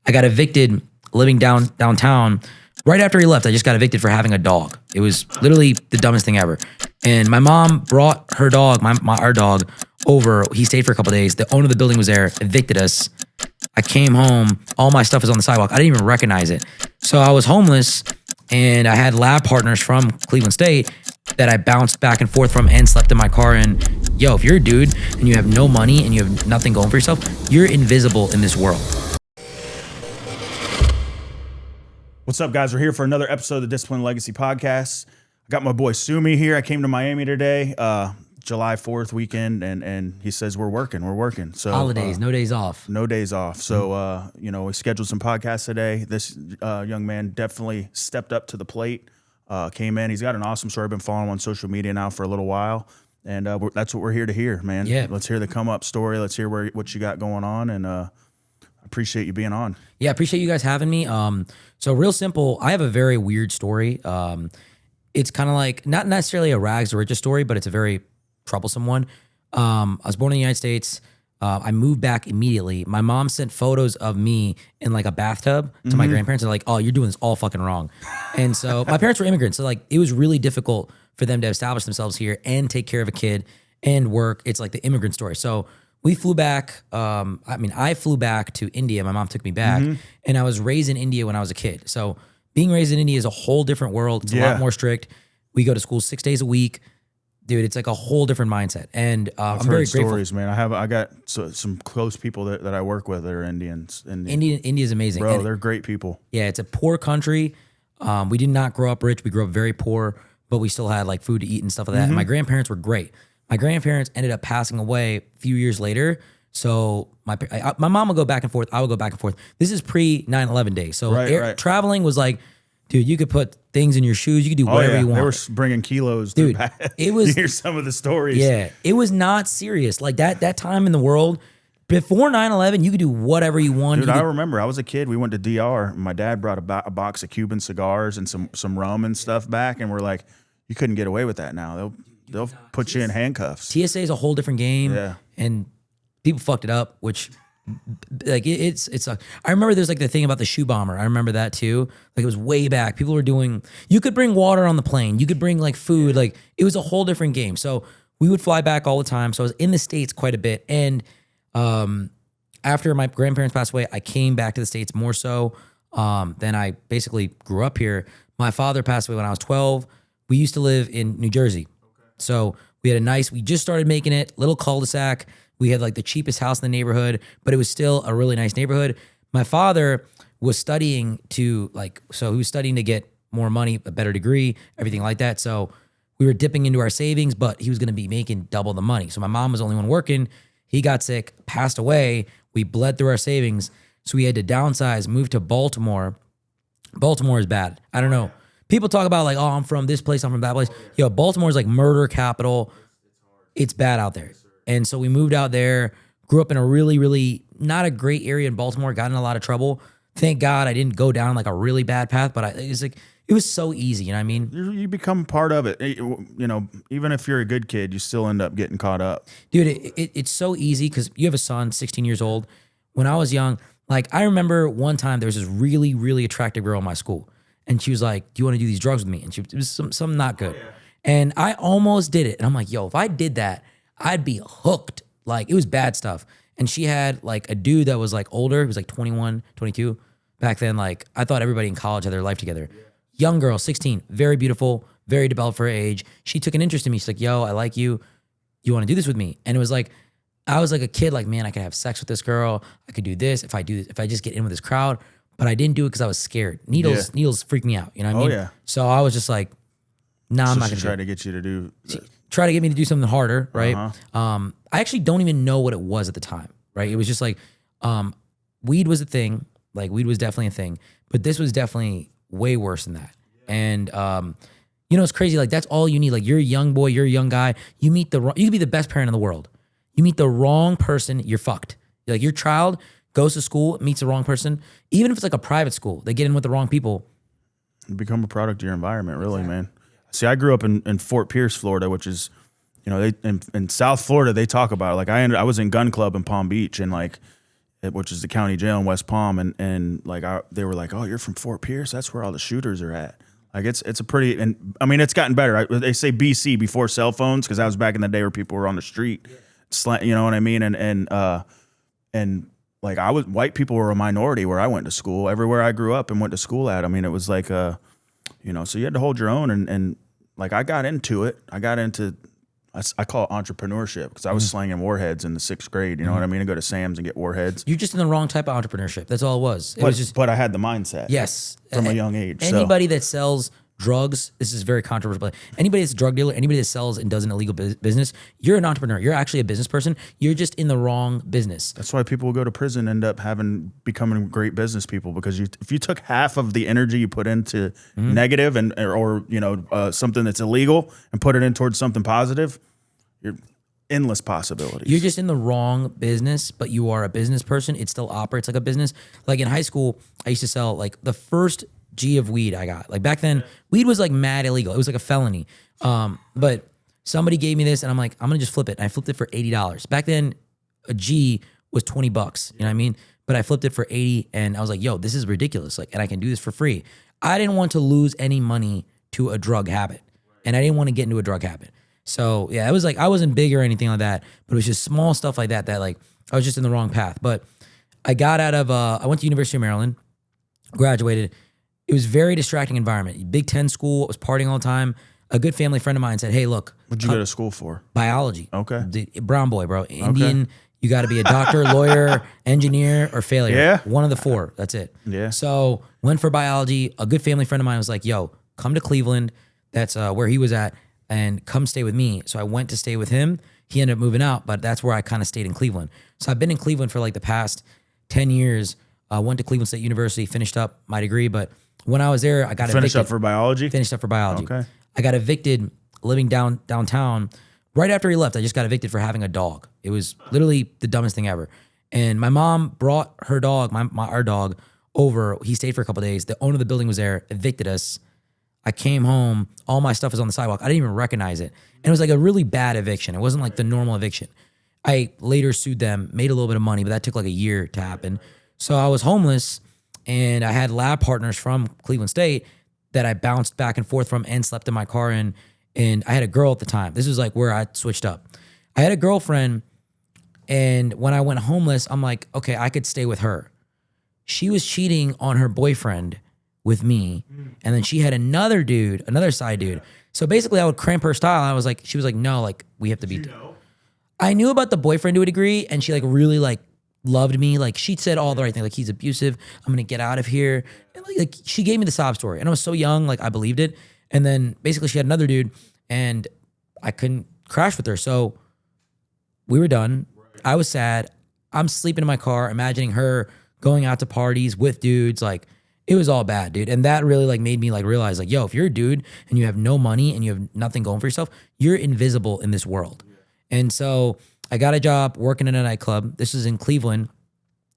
I got evicted living downtown. Right after he left, I just got evicted for having a dog. It was literally the dumbest thing ever. And my mom brought her dog, our dog, over. He stayed for a couple of days. The owner of the building was there, evicted us. I came home. All my stuff was on the sidewalk. I didn't even recognize it. So I was homeless, and I had lab partners from Cleveland State that I bounced back and forth from and slept in my car. And yo, if you're a dude and you have no money and you have nothing going for yourself, you're invisible in this world. What's up, guys? We're here for another episode of the Discipline Legacy Podcast. I got my boy Sumi here. I came to Miami today, July 4th weekend, and he says we're working. So holidays, no days off. No days off. So, we scheduled some podcasts today. This young man definitely stepped up to the plate, came in. He's got an awesome story. I've been following him on social media now for a little while, and that's what we're here to hear, man. Yeah. Let's hear the come-up story. Let's hear what you got going on, and appreciate you being on. Yeah, appreciate you guys having me. So real simple, I have a very weird story. It's kind of like, not necessarily a rags to riches story, but it's a very troublesome one. I was born in the United States. I moved back immediately. My mom sent photos of me in like a bathtub to my grandparents. They're like, oh, you're doing this all fucking wrong. And so my parents were immigrants. So like, it was really difficult for them to establish themselves here and take care of a kid and work. It's like the immigrant story. So we flew back. I flew back to India. My mom took me back, and I was raised in India when I was a kid. So being raised in India is a whole different world. It's a lot more strict. We go to school 6 days a week, dude. It's like a whole different mindset. And I'm very grateful. Stories, man. I got some close people that I work with that are Indians. India is amazing, bro. And they're great people. Yeah, it's a poor country. We did not grow up rich. We grew up very poor, but we still had like food to eat and stuff like that. And my grandparents were great. My grandparents ended up passing away a few years later. So my mom would go back and forth. I would go back and forth. This is pre 9/11 days. So traveling was like, dude, you could put things in your shoes. You could do whatever you want. They were bringing kilos. Dude, it was. You hear some of the stories. Yeah, it was not serious. Like that time in the world, before 9/11, you could do whatever you wanted. Dude, I remember I was a kid. We went to DR. My dad brought a box of Cuban cigars and some rum and stuff back. And we're like, you couldn't get away with that now. They'll put you in handcuffs. TSA is a whole different game. Yeah. And people fucked it up, which like it's I remember there's like the thing about the shoe bomber. I remember that too. Like it was way back. People were doing, you could bring water on the plane. You could bring like food. Like it was a whole different game. So we would fly back all the time. So I was in the States quite a bit. And after my grandparents passed away, I came back to the States more so. Then I basically grew up here. My father passed away when I was 12. We used to live in New Jersey. So we just started making it, little cul-de-sac. We had like the cheapest house in the neighborhood, but it was still a really nice neighborhood. My father was studying he was studying to get more money, a better degree, everything like that. So we were dipping into our savings, but he was going to be making double the money. So my mom was the only one working. He got sick, passed away. We bled through our savings. So we had to downsize, move to Baltimore. Baltimore is bad. I don't know. People talk about like, oh, I'm from this place, I'm from that place. Yo, Baltimore is like murder capital. It's bad out there. And so we moved out there, grew up in a really, really not a great area in Baltimore, got in a lot of trouble. Thank God I didn't go down like a really bad path, but it was so easy, you know what I mean? You become part of it. You know, even if you're a good kid, you still end up getting caught up. Dude, it's so easy because you have a son, 16 years old. When I was young, like I remember one time there was this really, really attractive girl in my school. And she was like, do you want to do these drugs with me? And it was some not good. Yeah. And I almost did it. And I'm like, yo, if I did that, I'd be hooked. Like, it was bad stuff. And she had like a dude that was like older. He was like 21, 22. Back then, like, I thought everybody in college had their life together. Yeah. Young girl, 16, very beautiful, very developed for her age. She took an interest in me. She's like, yo, I like you. You want to do this with me? And it was like, I was like a kid, like, man, I could have sex with this girl. I could do this. If I just get in with this crowd. But I didn't do it because I was scared. Needles freak me out. You know what I mean? Yeah. So I was just like, nah, I'm not going to try to get you to do try to get me to do something harder, right? I actually don't even know what it was at the time, right? It was just like, weed was a thing. Like weed was definitely a thing. But this was definitely way worse than that. And it's crazy. Like that's all you need. Like you're a young boy, you're a young guy. You could be the best parent in the world. You meet the wrong person, you're fucked. Like your child goes to school, meets the wrong person. Even if it's like a private school, they get in with the wrong people. You become a product of your environment, really, man. See, I grew up in Fort Pierce, Florida, which is, in South Florida, they talk about it. Like I was in gun club in Palm Beach, and like which is the county jail in West Palm, and like they were like, "Oh, you're from Fort Pierce? That's where all the shooters are at." Like it's a pretty, and I mean it's gotten better. They say BC before cell phones because that was back in the day where people were on the street, you know what I mean? And like white people were a minority where I went to school. Everywhere I grew up and went to school at, I mean it was like so you had to hold your own, and like I got into it. I call it entrepreneurship because I was slanging warheads in the 6th grade. You know what I mean? I go to Sam's and get warheads. You're just in the wrong type of entrepreneurship. That's all it was. It was just. But I had the mindset. Yes. From a young age. Anybody that sells drugs, this is very controversial, but anybody that's a drug dealer, anybody that sells and does an illegal business, you're an entrepreneur. You're actually a business person. You're just in the wrong business. That's why people who go to prison end up becoming great business people, because if you took half of the energy you put into negative or something that's illegal and put it in towards something positive, you're endless possibilities. You're just in the wrong business, but you are a business person. It still operates like a business. Like in high school, I used to sell like the first G of weed I got. Like back then, weed was like mad illegal. It was like a felony. But somebody gave me this and I'm like, I'm gonna just flip it. And I flipped it for $80. Back then, a G was $20. You know what I mean? But I flipped it for 80 and I was like, yo, this is ridiculous. Like, and I can do this for free. I didn't want to lose any money to a drug habit. And I didn't want to get into a drug habit. So yeah, it was like, I wasn't big or anything like that, but it was just small stuff like that like I was just in the wrong path. But I got out of, I went to University of Maryland, graduated. It was a very distracting environment. Big 10 school, I was partying all the time. A good family friend of mine said, hey, look. What'd you go to school for? Biology. Okay. Brown boy, bro. Indian, you got to be a doctor, lawyer, engineer, or failure. Yeah. One of the 4. That's it. Yeah. So went for biology. A good family friend of mine was like, yo, come to Cleveland. That's where he was at. And come stay with me. So I went to stay with him. He ended up moving out, but that's where I kind of stayed in Cleveland. So I've been in Cleveland for like the past 10 years. Went to Cleveland State University, finished up my degree, but when I was there, I got evicted. Finished up for biology? Finished up for biology. Okay. I got evicted living downtown. Right after he left, I just got evicted for having a dog. It was literally the dumbest thing ever. And my mom brought her dog, our dog, over. He stayed for a couple of days. The owner of the building was there, evicted us. I came home, all my stuff was on the sidewalk. I didn't even recognize it. And it was like a really bad eviction. It wasn't like the normal eviction. I later sued them, made a little bit of money, but that took like a year to happen. So I was homeless and I had lab partners from Cleveland State that I bounced back and forth from and slept in my car in. And I had a girl at the time. This was like where I switched up. I had a girlfriend, and when I went homeless, I'm like, okay, I could stay with her. She was cheating on her boyfriend with me. And then she had another side dude. So basically I would cramp her style. And she was like, no, like we have to be. I knew about the boyfriend to a degree, and she like really like loved me. Like she said all the right things. Like, he's abusive. I'm going to get out of here. And like she gave me the sob story, and I was so young, like I believed it. And then basically she had another dude and I couldn't crash with her. So we were done. I was sad. I'm sleeping in my car, imagining her going out to parties with dudes. Like, it was all bad, dude. And that really like made me like realize like, yo, if you're a dude and you have no money and you have nothing going for yourself, you're invisible in this world. And so I got a job working in a nightclub. This was in Cleveland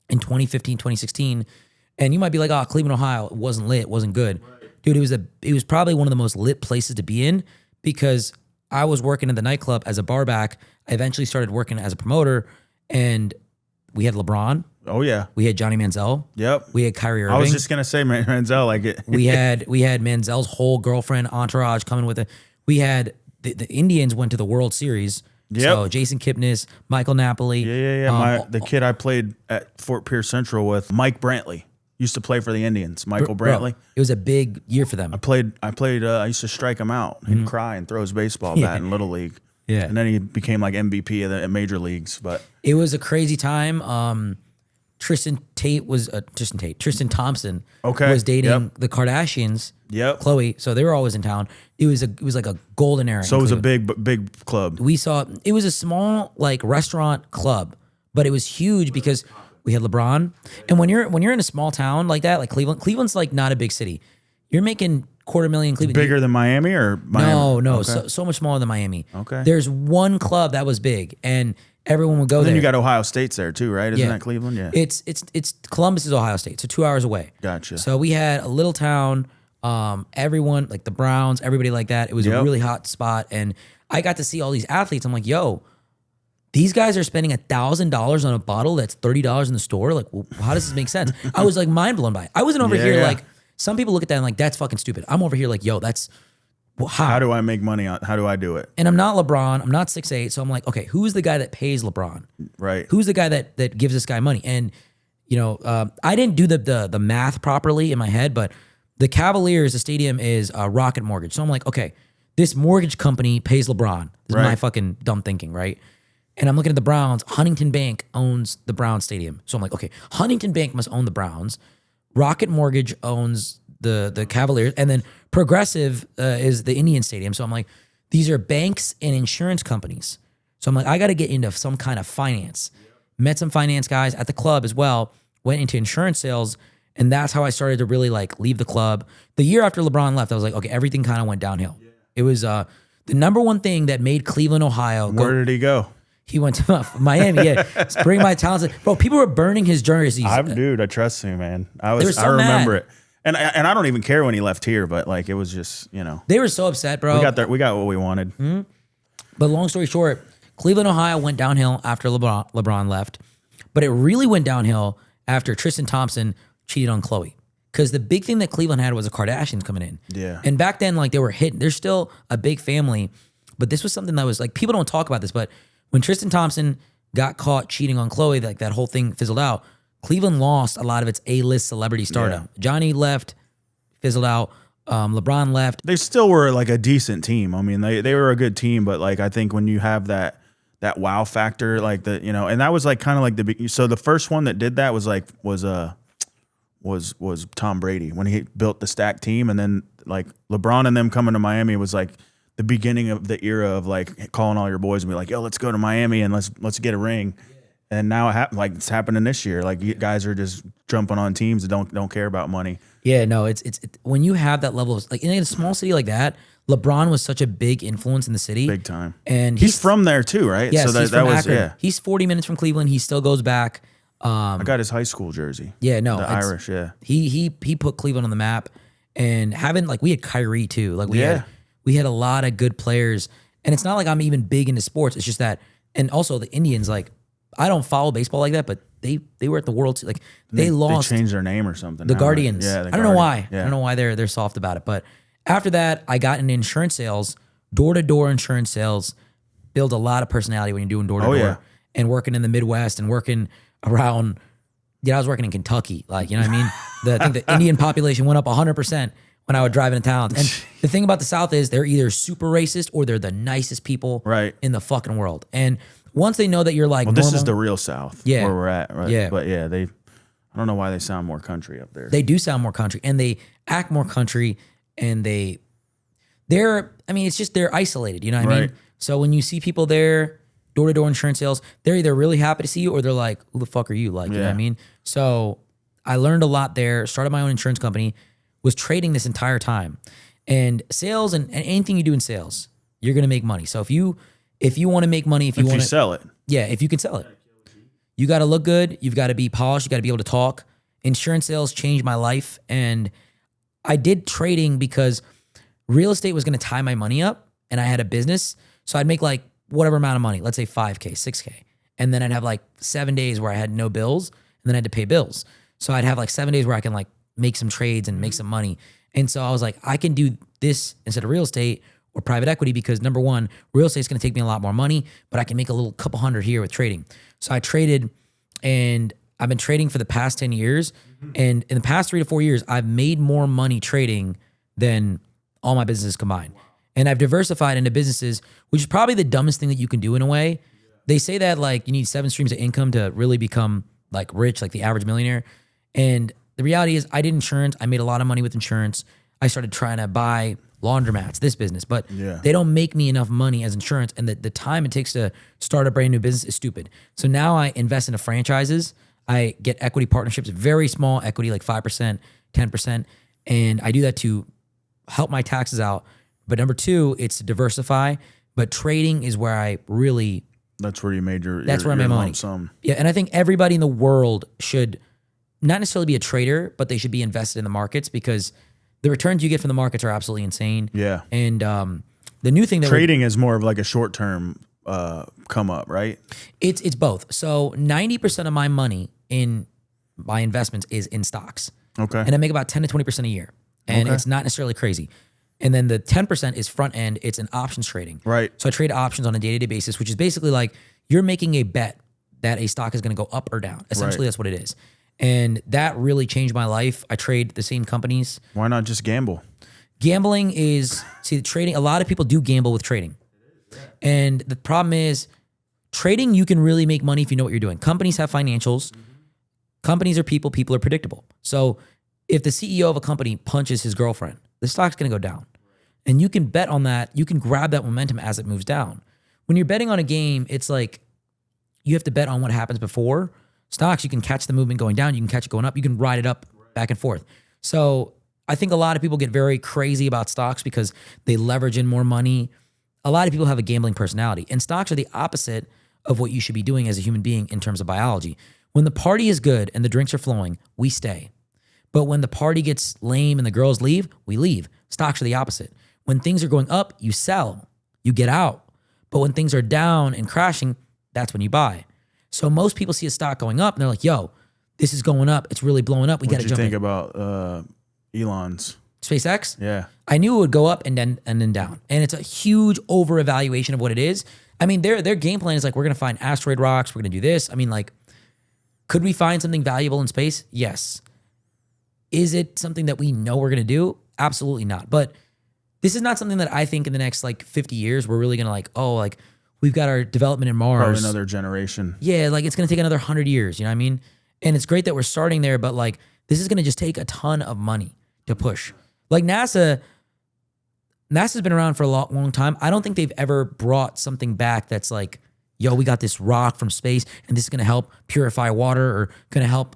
in 2015, 2016. And you might be like, oh, Cleveland, Ohio, it wasn't lit, it wasn't good. Dude, it was probably one of the most lit places to be in, because I was working in the nightclub as a bar back. I eventually started working as a promoter, and we had LeBron. Oh yeah. We had Johnny Manziel. Yep. We had Kyrie Irving. I was just gonna say Manziel, like it. we had Manziel's whole girlfriend entourage coming with it. We had the Indians went to the World Series. Yep. So Jason Kipnis, Michael Napoli. Yeah. The kid I played at Fort Pierce Central with, Mike Brantley, used to play for the Indians. Michael Brantley. It was a big year for them. I used to strike him out. He'd cry and throw his baseball bat in Little League. Yeah. And then he became like MVP of the major leagues. But it was a crazy time. Tristan Thompson was dating the Kardashians. Yep. Khloe. So they were always in town. It was like a golden era. So it was a big club. It was a small like restaurant club, but it was huge because we had LeBron. And when you're in a small town like that, like Cleveland's like not a big city. You're making $250,000 Cleveland. Bigger than Miami or Miami? No, okay. so much smaller than Miami. Okay. There's one club that was big, and everyone would go there. Then you got Ohio State's there too, right? Isn't that Cleveland? Yeah. It's Columbus is Ohio State, so 2 hours away. Gotcha. So we had a little town, everyone, like the Browns, everybody like that. It was a really hot spot, and I got to see all these athletes. I'm like, yo, these guys are spending $1,000 on a bottle that's $30 in the store. Like, well, how does this make sense? I was like mind blown by it. I wasn't over here like, some people look at that and like, that's fucking stupid. I'm over here like, yo, that's, well, How do I make money on? How do I do it? And I'm not LeBron. I'm not 6'8". So I'm like, okay, who's the guy that pays LeBron? Right. Who's the guy that gives this guy money? And you know, I didn't do the math properly in my head, but the Cavaliers, the stadium is Rocket Mortgage. So I'm like, okay, this mortgage company pays LeBron. This is my fucking dumb thinking, right? And I'm looking at the Browns. Huntington Bank owns the Browns stadium. So I'm like, okay, Huntington Bank must own the Browns. Rocket Mortgage owns the Cavaliers, and then Progressive is the Indian Stadium. So I'm like, these are banks and insurance companies. So I'm like, I got to get into some kind of finance. Met some finance guys at the club as well. Went into insurance sales, and that's how I started to really like leave the club. The year after LeBron left, I was like, okay, everything kind of went downhill. Yeah. It was the number one thing that made Cleveland, Ohio. Where did he go? He went to Miami. Yeah, bring my talents. Bro, people were burning his jerseys. Dude, I trust you, man. I remember it. And I don't even care when he left here, but like it was just, you know. They were so upset, bro. We got what we wanted. Mm-hmm. But long story short, Cleveland, Ohio went downhill after LeBron left. But it really went downhill after Tristan Thompson cheated on Khloe. Because the big thing that Cleveland had was the Kardashians coming in. Yeah. And back then, like they were hitting. They're still a big family. But this was something that was like, people don't talk about this, but when Tristan Thompson got caught cheating on Khloe, like that whole thing fizzled out. Cleveland lost a lot of its A-list celebrity stardom. Yeah. Jonnie left, fizzled out. LeBron left. They still were like a decent team. I mean, they were a good team, but like I think when you have that wow factor, like the, you know, and that was like kind of like the first one that did that was Tom Brady when he built the stack team, and then like LeBron and them coming to Miami was like the beginning of the era of like calling all your boys and be like, yo, let's go to Miami and let's get a ring. And now it's happening this year. Like you guys are just jumping on teams that don't care about money. Yeah, no, it's when you have that level of like in a small city like that, LeBron was such a big influence in the city. Big time. And he's from there too, right? Yes, so he's from Akron. He's 40 minutes from Cleveland. He still goes back. I got his high school jersey. Yeah, no. The Irish, yeah. He put Cleveland on the map, and having like we had Kyrie too. Like we had a lot of good players. And it's not like I'm even big into sports. It's just that, and also the Indians, like I don't follow baseball like that, but they were at the World, like they lost. They changed their name or something. The Guardians. Right? Yeah, I don't know why. Yeah. I don't know why they're soft about it. But after that, I got into insurance sales, door-to-door insurance sales. Build a lot of personality when you're doing door-to-door. Oh, yeah. And working in the Midwest and working around. Yeah, I was working in Kentucky. Like, you know what I mean? I think the Indian population went up 100% when I would drive into town. And the thing about the South is they're either super racist or they're the nicest people in the fucking world. And once they know that you're like, this is the real South where we're at, right? Yeah. But yeah, I don't know why they sound more country up there. They do sound more country, and they act more country, and they're isolated, you know what I mean? So when you see people there, door-to-door insurance sales, they're either really happy to see you or they're like, who the fuck are you? Like, you know what I mean? So I learned a lot there, started my own insurance company, was trading this entire time. And sales and anything you do in sales, you're going to make money. So if you want to make money, if you sell it. Yeah, if you can sell it. You got to look good. You've got to be polished. You got to be able to talk. Insurance sales changed my life. And I did trading because real estate was going to tie my money up, and I had a business. So I'd make like whatever amount of money, let's say 5K, 6K. And then I'd have like 7 days where I had no bills, and then I had to pay bills. So I'd have like 7 days where I can like make some trades and make some money. And so I was like, I can do this instead of real estate or private equity because number one, real estate is going to take me a lot more money, but I can make a little couple hundred here with trading. So I traded, and I've been trading for the past 10 years. And in the past 3 to 4 years, I've made more money trading than all my businesses combined. And I've diversified into businesses, which is probably the dumbest thing that you can do in a way. They say that like you need 7 streams of income to really become like rich, like the average millionaire. And the reality is I did insurance. I made a lot of money with insurance. I started trying to buy laundromats, this business, but they don't make me enough money as insurance. And the time it takes to start a brand new business is stupid. So now I invest into franchises. I get equity partnerships, very small equity, like 5%, 10%. And I do that to help my taxes out. But number two, it's to diversify. But trading is where I really... That's where you made your That's where I made money. Yeah, and I think everybody in the world should not necessarily be a trader, but they should be invested in the markets because the returns you get from the markets are absolutely insane. Yeah. And the new thing that trading is more of like a short term come up, right? It's both. So 90% of my money in my investments is in stocks. Okay. And I make about 10 to 20% a year. And Okay. it's not necessarily crazy. And then the 10% is front end, it's an options trading. Right. So I trade options on a day-to-day basis, which is basically like you're making a bet that a stock is going to go up or down. Essentially, that's what it is. And that really changed my life. I trade the same companies. Why not just gamble? Gambling is, see, trading, a lot of people do gamble with trading. And the problem is, trading, you can really make money if you know what you're doing. Companies have financials. Companies are people. People are predictable. So if the CEO of a company punches his girlfriend, the stock's going to go down. And you can bet on that. You can grab that momentum as it moves down. When you're betting on a game, it's like you have to bet on what happens before. Stocks, you can catch the movement going down. You can catch it going up. You can ride it up back and forth. So I think a lot of people get very crazy about stocks because they leverage in more money. A lot of people have a gambling personality. And stocks are the opposite of what you should be doing as a human being in terms of biology. When the party is good and the drinks are flowing, we stay. But when the party gets lame and the girls leave, we leave. Stocks are the opposite. When things are going up, you sell, you get out. But when things are down and crashing, that's when you buy. So most people see a stock going up and they're like, yo, this is going up. It's really blowing up. We got to jump in. What do you think about Elon's? SpaceX? Yeah. I knew it would go up and then down. And it's a huge over-evaluation of what it is. I mean, their game plan is like, we're going to find asteroid rocks. We're going to do this. I mean, like, could we find something valuable in space? Yes. Is it something that we know we're going to do? Absolutely not. But this is not something that I think in the next like 50 years, we're really going to like, oh, like we've got our development in Mars. Probably another generation. Yeah, like it's going to take another 100 years. You know what I mean? And it's great that we're starting there, but like this is going to just take a ton of money to push. Like NASA's been around for a long time. I don't think they've ever brought something back that's like, yo, we got this rock from space and this is going to help purify water or going to help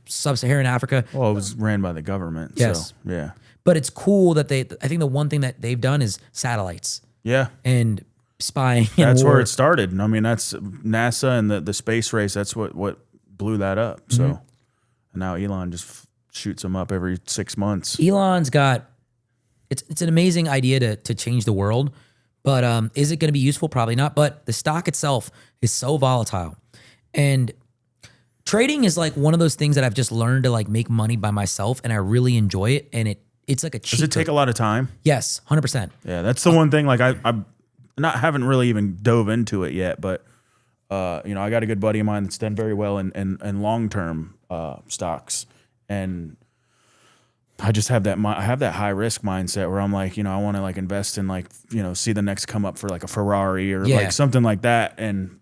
sub-Saharan Africa. Well, it was ran by the government. Yes. So, yeah. But it's cool that I think the one thing that they've done is satellites Yeah. and spying. That's and where war. it started. I mean, that's NASA and the space race. That's what blew that up. So, and now Elon just shoots them up every 6 months. Elon's got, it's an amazing idea to change the world, but is it going to be useful? Probably not. But the stock itself is so volatile. And trading is like one of those things that I've just learned to like make money by myself, and I really enjoy it. And it's like a cheat. Does it take a lot of time? Yes, 100%. Yeah, that's the one thing. Like I haven't really even dove into it yet, but I got a good buddy of mine that's done very well in long term stocks, and I just have that high risk mindset where I'm like, I want to like invest in like see the next come up for like a Ferrari or like something like that, and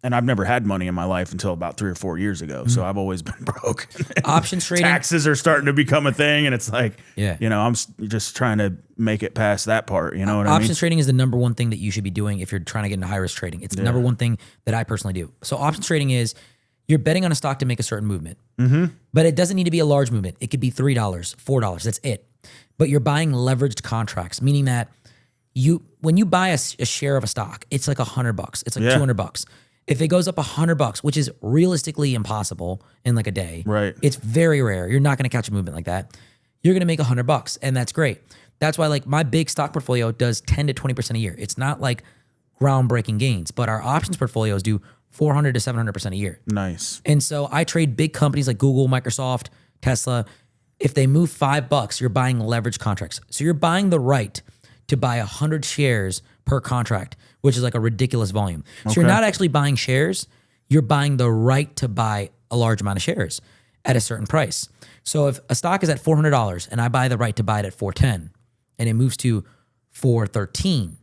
I've never had money in my life until about 3 or 4 years ago. So I've always been broke. Options trading. Taxes are starting to become a thing. And it's like, Yeah. I'm just trying to make it past that part. You know what I mean? Options trading is the number one thing that you should be doing if you're trying to get into high risk trading. It's the number one thing that I personally do. So options trading is you're betting on a stock to make a certain movement. But it doesn't need to be a large movement. It could be $3, $4. That's it. But you're buying leveraged contracts, meaning that when you buy a share of a stock, it's like $100. It's like $200. If it goes up $100, which is realistically impossible in like a day, Right. It's very rare. You're not going to catch a movement like that. You're going to make $100, and that's great. That's why like my big stock portfolio does 10 to 20% a year. It's not like groundbreaking gains, but our options portfolios do 400 to 700% a year. Nice. And so I trade big companies like Google, Microsoft, Tesla. If they move $5, you're buying leverage contracts. So you're buying the right to buy 100 shares per contract, which is like a ridiculous volume. So you're not actually buying shares, you're buying the right to buy a large amount of shares at a certain price. So if a stock is at $400 and I buy the right to buy it at $410 and it moves to $413,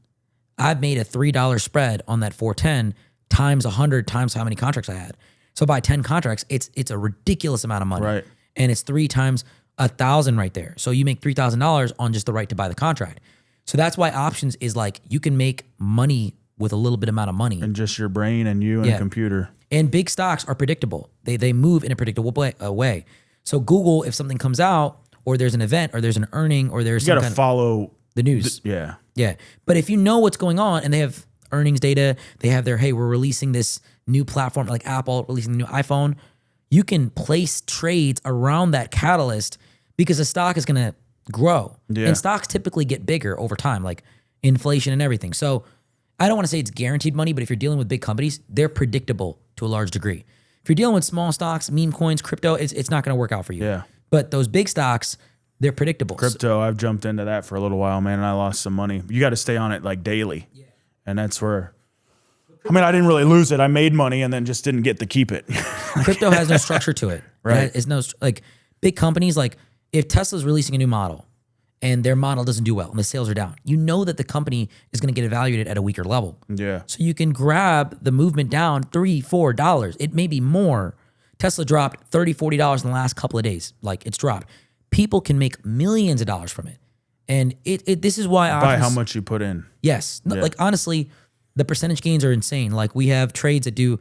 I've made a $3 spread on that $410 times 100 times how many contracts I had. So by 10 contracts, it's a ridiculous amount of money. Right. And it's 3 times 1,000 right there. So you make $3,000 on just the right to buy the contract. So that's why options is like you can make money with a little bit amount of money. And just your brain and you and a computer. And big stocks are predictable. They move in a predictable way. So Google, if something comes out or there's an event or there's an earning or there's You got to follow the news. Yeah. Yeah. But if you know what's going on and they have earnings data, they have their, hey, we're releasing this new platform like Apple releasing the new iPhone, you can place trades around that catalyst because the stock is going to grow. Yeah. And stocks typically get bigger over time, like inflation and everything. So I don't want to say it's guaranteed money, but if you're dealing with big companies, they're predictable to a large degree. If you're dealing with small stocks, meme coins, crypto, it's not going to work out for you. Yeah. But those big stocks, they're predictable. Crypto, I've jumped into that for a little while, man, and I lost some money. You got to stay on it like daily. Yeah. And that's where, I mean, I didn't really lose it. I made money and then just didn't get to keep it. Crypto has no structure to it. Right. It's no, like big companies, like if Tesla's releasing a new model and their model doesn't do well and the sales are down, you know that the company is going to get evaluated at a weaker level. Yeah. So you can grab the movement down $3, $4. It may be more. Tesla dropped $30, $40 in the last couple of days. Like it's dropped. People can make millions of dollars from it. And this is why I By how much you put in. Yes. Yeah. Like honestly, the percentage gains are insane. Like we have trades that do,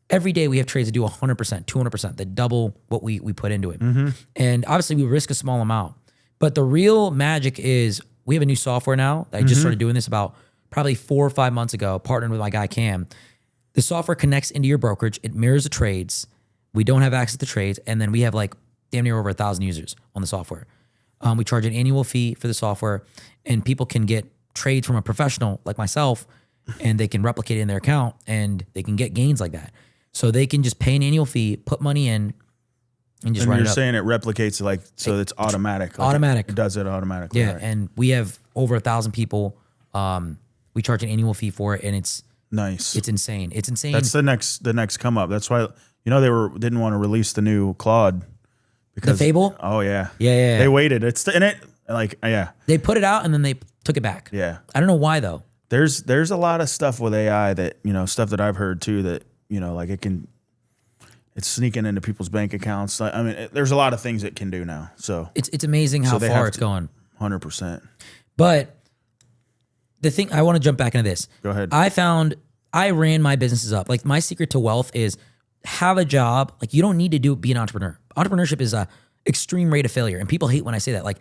every day we have trades that do 100%, 200%, that double what we put into it. Mm-hmm. And obviously we risk a small amount. But the real magic is we have a new software now. I just started doing this about probably 4 or 5 months ago, partnering with my guy Cam. The software connects into your brokerage. It mirrors the trades. We don't have access to trades. And then we have like damn near over 1,000 users on the software. We charge an annual fee for the software, and people can get trades from a professional like myself, and they can replicate it in their account, and they can get gains like that. So they can just pay an annual fee, put money in, and just run it up. You're saying it replicates like, so it's automatic. Like automatic. It does it automatically. Yeah, right. and we have over 1,000 people. We charge an annual fee for it, and it's nice. It's insane. It's insane. That's the next come up. That's why, you know, they didn't want to release the new Claude. Because, the Fable? Oh yeah. Yeah. They waited. It's in it. Like, yeah. They put it out and then they took it back. Yeah. I don't know why though. There's a lot of stuff with AI that, you know, stuff that I've heard too, that, you know, like it's sneaking into people's bank accounts. I mean, there's a lot of things it can do now. So it's amazing how far it's going. 100%. But the thing, I want to jump back into this. Go ahead. I ran my businesses up. Like my secret to wealth is have a job. Like you don't need to be an entrepreneur. Entrepreneurship is a extreme rate of failure. And people hate when I say that. Like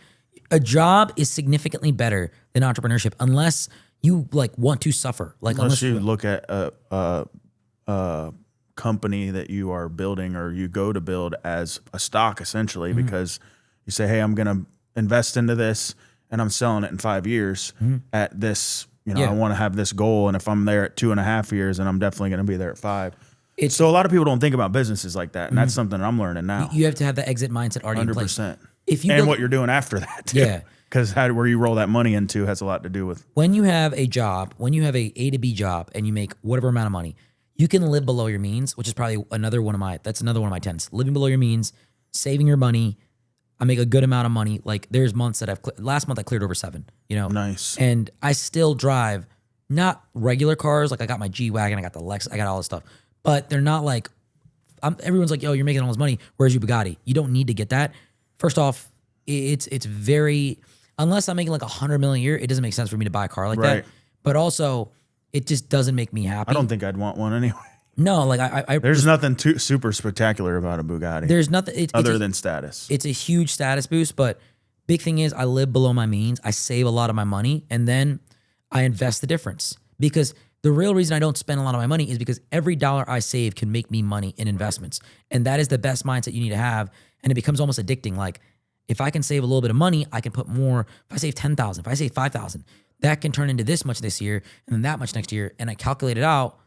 a job is significantly better than entrepreneurship unless you like want to suffer. Like unless you look at a company that you are building or you go to build as a stock essentially, because you say, hey, I'm going to invest into this and I'm selling it in 5 years at this, you know, I want to have this goal. And if I'm there at 2.5 years, and I'm definitely going to be there at 5. So a lot of people don't think about businesses like that, and that's something I'm learning now. You have to have the exit mindset already in place. 100%. And what you're doing after that, too. Yeah. Because where you roll that money into has a lot to do with. When you have a job, when you have a to B job, and you make whatever amount of money, you can live below your means, which is probably another one of my tenets. Living below your means, saving your money. I make a good amount of money. Like there's months that last month I cleared over 7, you know? Nice. And I still drive not regular cars. Like I got my G-Wagon, I got the Lex, I got all this stuff, but they're not like, everyone's like, yo, you're making all this money. Where's your Bugatti? You don't need to get that. First off, it's very, unless I'm making like 100 million a year, it doesn't make sense for me to buy a car like that. But also it just doesn't make me happy. I don't think I'd want one anyway. No, like I there's nothing too super spectacular about a Bugatti. There's nothing other than status. It's a huge status boost, but big thing is I live below my means. I save a lot of my money and then I invest the difference. Because the real reason I don't spend a lot of my money is because every dollar I save can make me money in investments. And that is the best mindset you need to have. And it becomes almost addicting. Like if I can save a little bit of money, I can put more. If I save 10,000, if I save 5,000, that can turn into this much this year and then that much next year. And I calculate it out.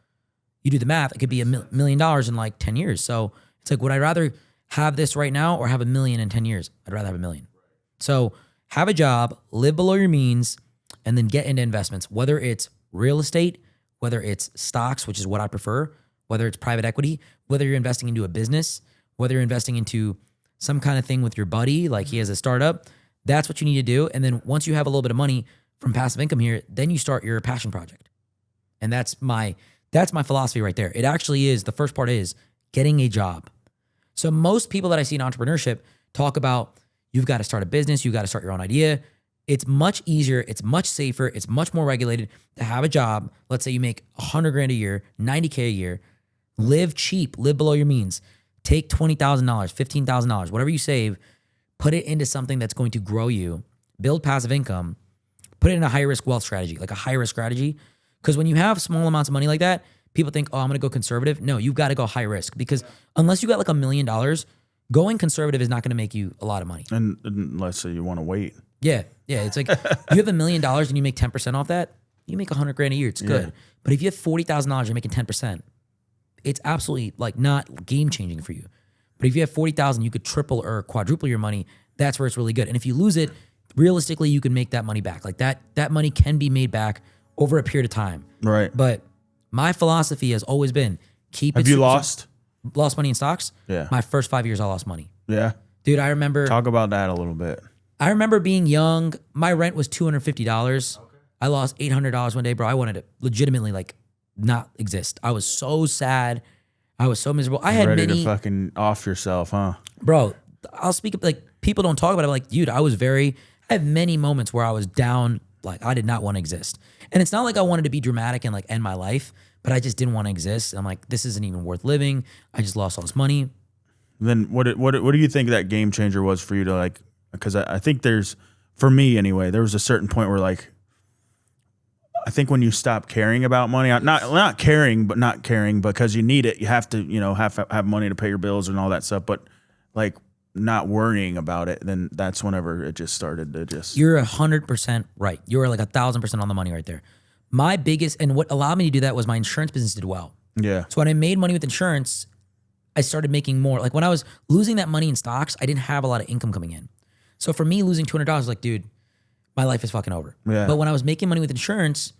You do the math, it could be $1 million in like 10 years. So it's like, would I rather have this right now or have $1 million in 10 years? I'd rather have $1 million. So have a job, live below your means, and then get into investments, whether it's real estate, whether it's stocks, which is what I prefer, whether it's private equity, whether you're investing into a business, whether you're investing into some kind of thing with your buddy, like he has a startup, that's what you need to do. And then once you have a little bit of money from passive income here, then you start your passion project. And that's my philosophy right there. It actually is, the first part is getting a job. So most people that I see in entrepreneurship talk about, you've got to start a business, you've got to start your own idea. It's much easier, it's much safer, it's much more regulated to have a job. Let's say you make $100,000 a year, $90K a year, live cheap, live below your means. Take $20,000, $15,000, whatever you save, put it into something that's going to grow you, build passive income, put it in a high risk wealth strategy, like a high risk strategy. Because when you have small amounts of money like that, people think, oh, I'm going to go conservative. No, you've got to go high risk because unless you got like $1 million, going conservative is not going to make you a lot of money. And unless you want to wait. Yeah. It's like you have $1 million and you make 10% off that, you make 100 grand a year, it's good. But if you have $40,000, you're making 10%. It's absolutely like not game changing for you. But if you have 40,000, you could triple or quadruple your money. That's where it's really good. And if you lose it, realistically, you can make that money back. Like that money can be made back over a period of time. Right. But my philosophy has always been Have you lost money in stocks? Yeah. My first 5 years, I lost money. Yeah. Dude, I remember. Talk about that a little bit. I remember being young. My rent was $250. Okay. I lost $800 one day, bro. I wanted to legitimately like not exist. I was so sad. I was so miserable. I had ready many to fucking off yourself, huh? Bro, I'll speak up, like people don't talk about it. Like, dude, I had many moments where I was down, like I did not want to exist. And it's not like I wanted to be dramatic and like end my life, but I just didn't want to exist. I'm like, this isn't even worth living. I just lost all this money. Then what do you think that game changer was for you to like, because I think for me anyway, there was a certain point where like, I think when you stop caring about money, not caring because you need it. You have to, have money to pay your bills and all that stuff. But like not worrying about it, then that's whenever it just started to just. You're 100% right. You're like 1,000% on the money right there. My biggest, and what allowed me to do that was my insurance business did well. Yeah. So when I made money with insurance, I started making more. Like when I was losing that money in stocks, I didn't have a lot of income coming in. So for me, losing $200, like, dude, my life is fucking over. Yeah. But when I was making money with insurance,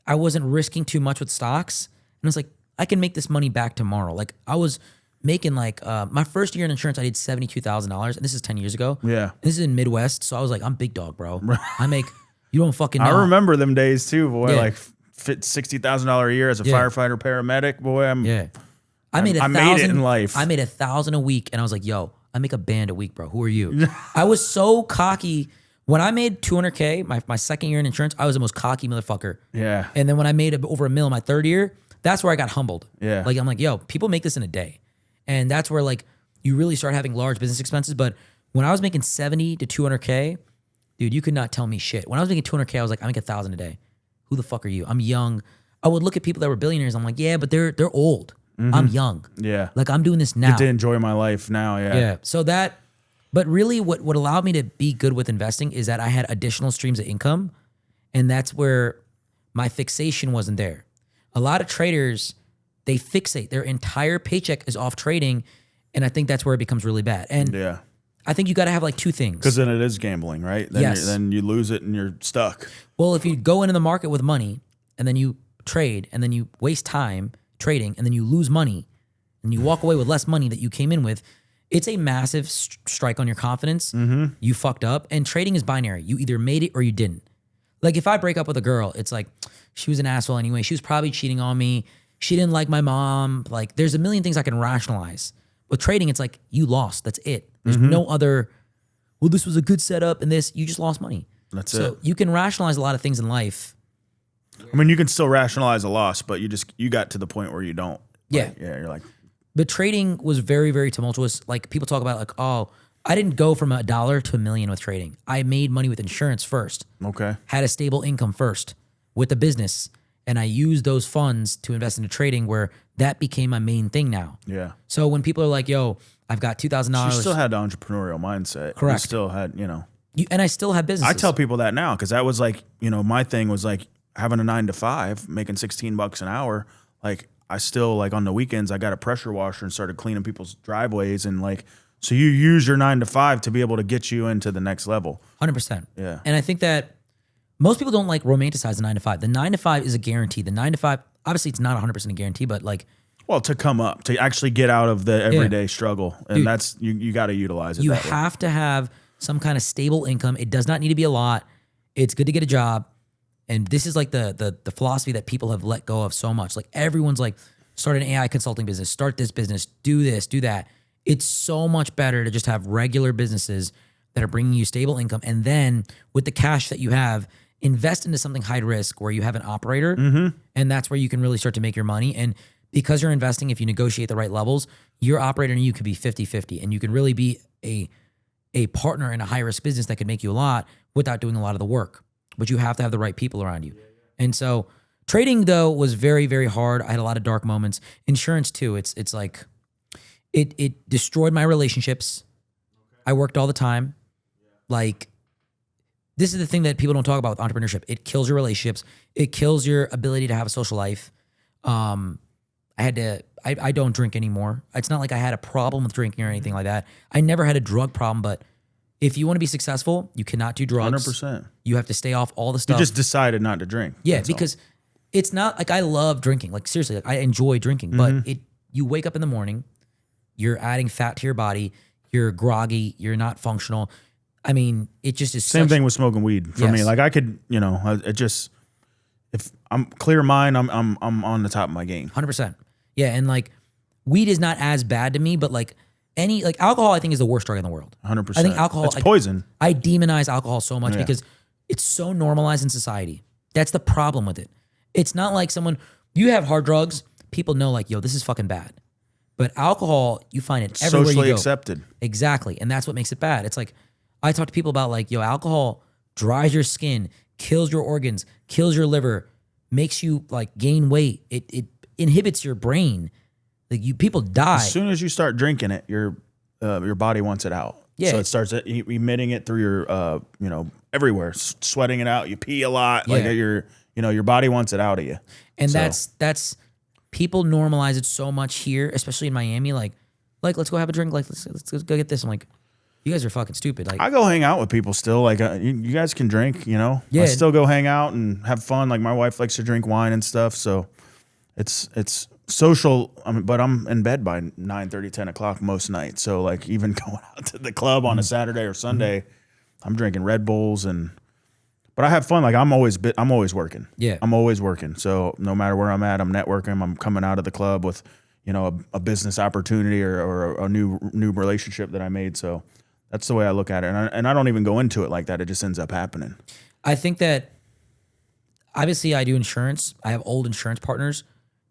I wasn't risking too much with stocks. And I was like, I can make this money back tomorrow. Like I was making like, my first year in insurance, I did $72,000. And this is 10 years ago. Yeah. This is in Midwest. So I was like, I'm big dog, bro. I make, you don't fucking know. I remember them days too, boy. Yeah. Like $60,000 a year as a firefighter, paramedic, boy. I made I made it in life. I made $1,000 a week. And I was like, yo, I make a band a week, bro. Who are you? I was so cocky. When I made $200K, my second year in insurance, I was the most cocky motherfucker. Yeah. And then when I made over $1 million my third year, that's where I got humbled. Yeah. Like I'm like, yo, people make this in a day. And that's where like you really start having large business expenses. But when I was making 70 to 200K, dude, you could not tell me shit. When I was making 200K, I was like, I make 1,000 a day. Who the fuck are you? I'm young. I would look at people that were billionaires. I'm like, yeah, but they're old. I'm young. Yeah. Like I'm doing this now. Get to enjoy my life now. Yeah. Yeah. So that, but really what allowed me to be good with investing is that I had additional streams of income. And that's where my fixation wasn't there. A lot of traders, they fixate. Their entire paycheck is off trading. And I think that's where it becomes really bad. And Yeah. I think you got to have like two things. Because then it is gambling, right? Then Yes. Then you lose it and you're stuck. Well, if you go into the market with money and then you trade and then you waste time trading and then you lose money and you walk away with less money that you came in with, it's a massive strike on your confidence. You fucked up. And trading is binary. You either made it or you didn't. Like if I break up with a girl, it's like, she was an asshole anyway. She was probably cheating on me. She didn't like my mom. Like there's a million things I can rationalize. With trading, it's like you lost. That's it. There's no other, well, this was a good setup and this, you just lost money. That's So it. you can rationalize a lot of things in life. I mean, you can still rationalize a loss, but you got to the point where you don't. Yeah. Like, yeah. You're like, But trading was very, very tumultuous. Like people talk about like, oh, I didn't go from $1 to $1 million with trading. I made money with insurance first, okay. had a stable income first with the business. And I used those funds to invest into trading where that became my main thing now. Yeah. So when people are like, yo, I've got $2,000. You still had the entrepreneurial mindset. Correct. You still had, And I still have businesses. I tell people that now because that was like, my thing was like having a 9 to 5, making $16 an hour. Like I still like on the weekends, I got a pressure washer and started cleaning people's driveways. And like, so you use your 9 to 5 to be able to get you into the next level. 100%. Yeah. And I think that most people don't like romanticize the 9 to 5. The 9 to 5 is a guarantee. The 9 to 5, obviously it's not 100% a guarantee, but like, Well, to come up, to actually get out of the everyday struggle. And Dude, that's, you got to utilize it. you that way. have to have some kind of stable income. It does not need to be a lot. It's good to get a job. And this is like the philosophy that people have let go of so much. Like everyone's like, start an AI consulting business, start this business, do this, do that. It's so much better to just have regular businesses that are bringing you stable income. And then with the cash that you have, invest into something high risk where you have an operator. And that's where you can really start to make your money. And because you're investing, if you negotiate the right levels, your operator and you could be 50-50. And you can really be a partner in a high risk business that could make you a lot without doing a lot of the work. But you have to have the right people around you. And so trading though was very, very hard. I had a lot of dark moments. Insurance too. It's like it destroyed my relationships. I worked all the time. Like this is the thing that people don't talk about with entrepreneurship. It kills your relationships. It kills your ability to have a social life. I don't drink anymore. It's not like I had a problem with drinking or anything like that. I never had a drug problem, but if you want to be successful, you cannot do drugs. 100%. You have to stay off all the stuff. You just decided not to drink. Yeah, because it's not like I love drinking. Like seriously, like I enjoy drinking, but you wake up in the morning, you're adding fat to your body, you're groggy, you're not functional. I mean, it just is Same thing with smoking weed for me. Like I could, it just, if I'm clear mind, I'm on the top of my game. 100%. Yeah, and like weed is not as bad to me, but like alcohol I think is the worst drug in the world. 100%. I think alcohol, it's poison. I demonize alcohol so much because it's so normalized in society. That's the problem with it. It's not like you have hard drugs, people know like, yo, this is fucking bad. But alcohol, you find it everywhere Socially you go. accepted. Exactly. And that's what makes it bad. It's like, I talk to people about like, yo, alcohol dries your skin, kills your organs, kills your liver, makes you like gain weight. It inhibits your brain. Like people die. As soon as you start drinking it, your body wants it out. Yeah. So it starts emitting it through your, everywhere, sweating it out. You pee a lot. Yeah. Like your body wants it out of you. And that's people normalize it so much here, especially in Miami. Like let's go have a drink. Like let's go get this. I'm like, you guys are fucking stupid. Like I go hang out with people still. Like you guys can drink. Yeah. I still go hang out and have fun. Like my wife likes to drink wine and stuff. So it's social. But I'm in bed by 9:30, 10 o'clock most nights. So like even going out to the club on a Saturday or Sunday, I'm drinking Red Bulls but I have fun. Like I'm always working. Yeah. I'm always working. So no matter where I'm at, I'm networking. I'm coming out of the club with, a business opportunity or a new relationship that I made. So that's the way I look at it. And I don't even go into it like that. It just ends up happening. I think that obviously I do insurance. I have old insurance partners.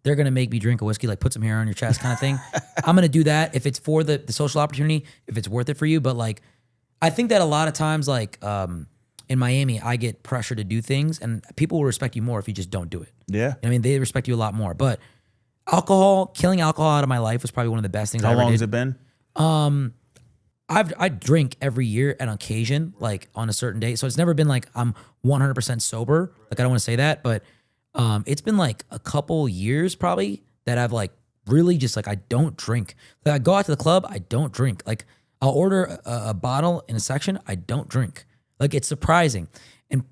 They're going to make me drink a whiskey, like put some hair on your chest kind of thing. I'm going to do that if it's for the social opportunity, if it's worth it for you. But like, I think that a lot of times, like in Miami, I get pressure to do things and people will respect you more if you just don't do it. Yeah. I mean, they respect you a lot more. But killing alcohol out of my life was probably one of the best things I ever did. How long has it been? I drink every year on occasion, like on a certain day. So it's never been like I'm 100% sober. Like I don't want to say that, but it's been like a couple years probably that I've like really just like I don't drink. Like I go out to the club, I don't drink. Like I'll order a bottle in a section, I don't drink. Like it's surprising. And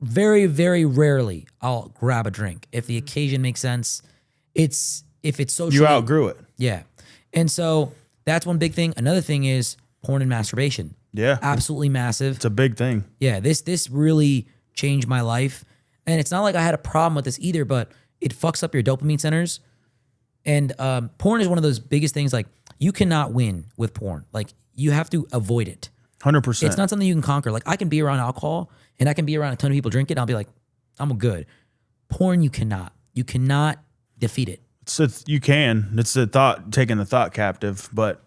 very, very rarely I'll grab a drink. If the occasion makes sense, if it's socially. You outgrew it. Yeah. And so that's one big thing. Another thing is porn and masturbation. Yeah. Absolutely massive. It's a big thing. Yeah. This really changed my life. And it's not like I had a problem with this either, but it fucks up your dopamine centers. And porn is one of those biggest things. Like you cannot win with porn. Like you have to avoid it. 100%. It's not something you can conquer. Like I can be around alcohol and I can be around a ton of people drink it. And I'll be like, I'm good. Porn, you cannot. You cannot defeat it. You can. It's the thought, taking the thought captive, but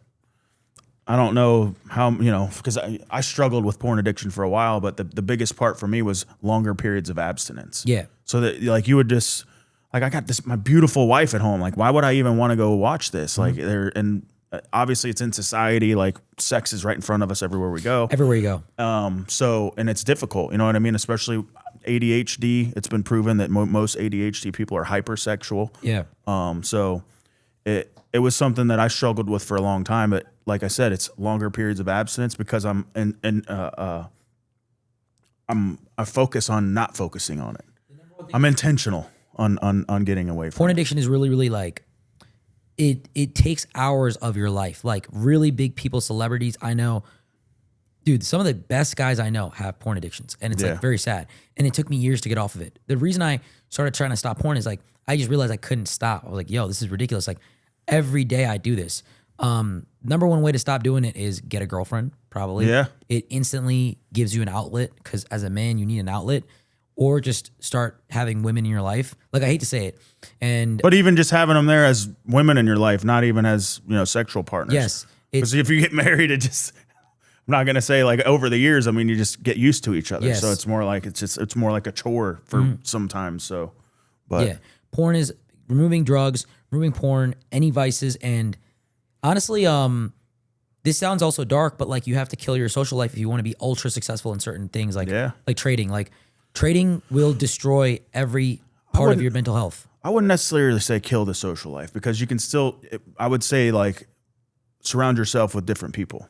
I don't know how, because I struggled with porn addiction for a while, but the biggest part for me was longer periods of abstinence. Yeah. So that like you would just, like I got my beautiful wife at home. Like, why would I even want to go watch this? Like and obviously it's in society, like sex is right in front of us everywhere we go. Everywhere you go. So, and it's difficult, you know what I mean? Especially ADHD. It's been proven that most ADHD people are hypersexual. Yeah. So it was something that I struggled with for a long time, but like I said, it's longer periods of abstinence because I focus on not focusing on it. I'm intentional on getting away from porn it. addiction is really, really like it takes hours of your life. Like really big people, celebrities I know, dude, some of the best guys I know have porn addictions, and it's like very sad. And it took me years to get off of it. The reason I started trying to stop porn is like I just realized I couldn't stop. I was like, yo, this is ridiculous. Like every day I do this. Number one way to stop doing it is get a girlfriend, probably. Yeah. It instantly gives you an outlet because as a man, you need an outlet. Or just start having women in your life. Like I hate to say it, but even just having them there as women in your life, not even as sexual partners. Yes, because if you get married, I'm not gonna say like over the years. I mean, you just get used to each other. Yes. So it's more like it's more like a chore for sometimes. So, but yeah, porn is removing drugs, removing porn, any vices, and honestly, this sounds also dark, but like you have to kill your social life if you want to be ultra successful in certain things, like trading. Like trading will destroy every part of your mental health. I wouldn't necessarily say kill the social life, because you can still, I would say like surround yourself with different people.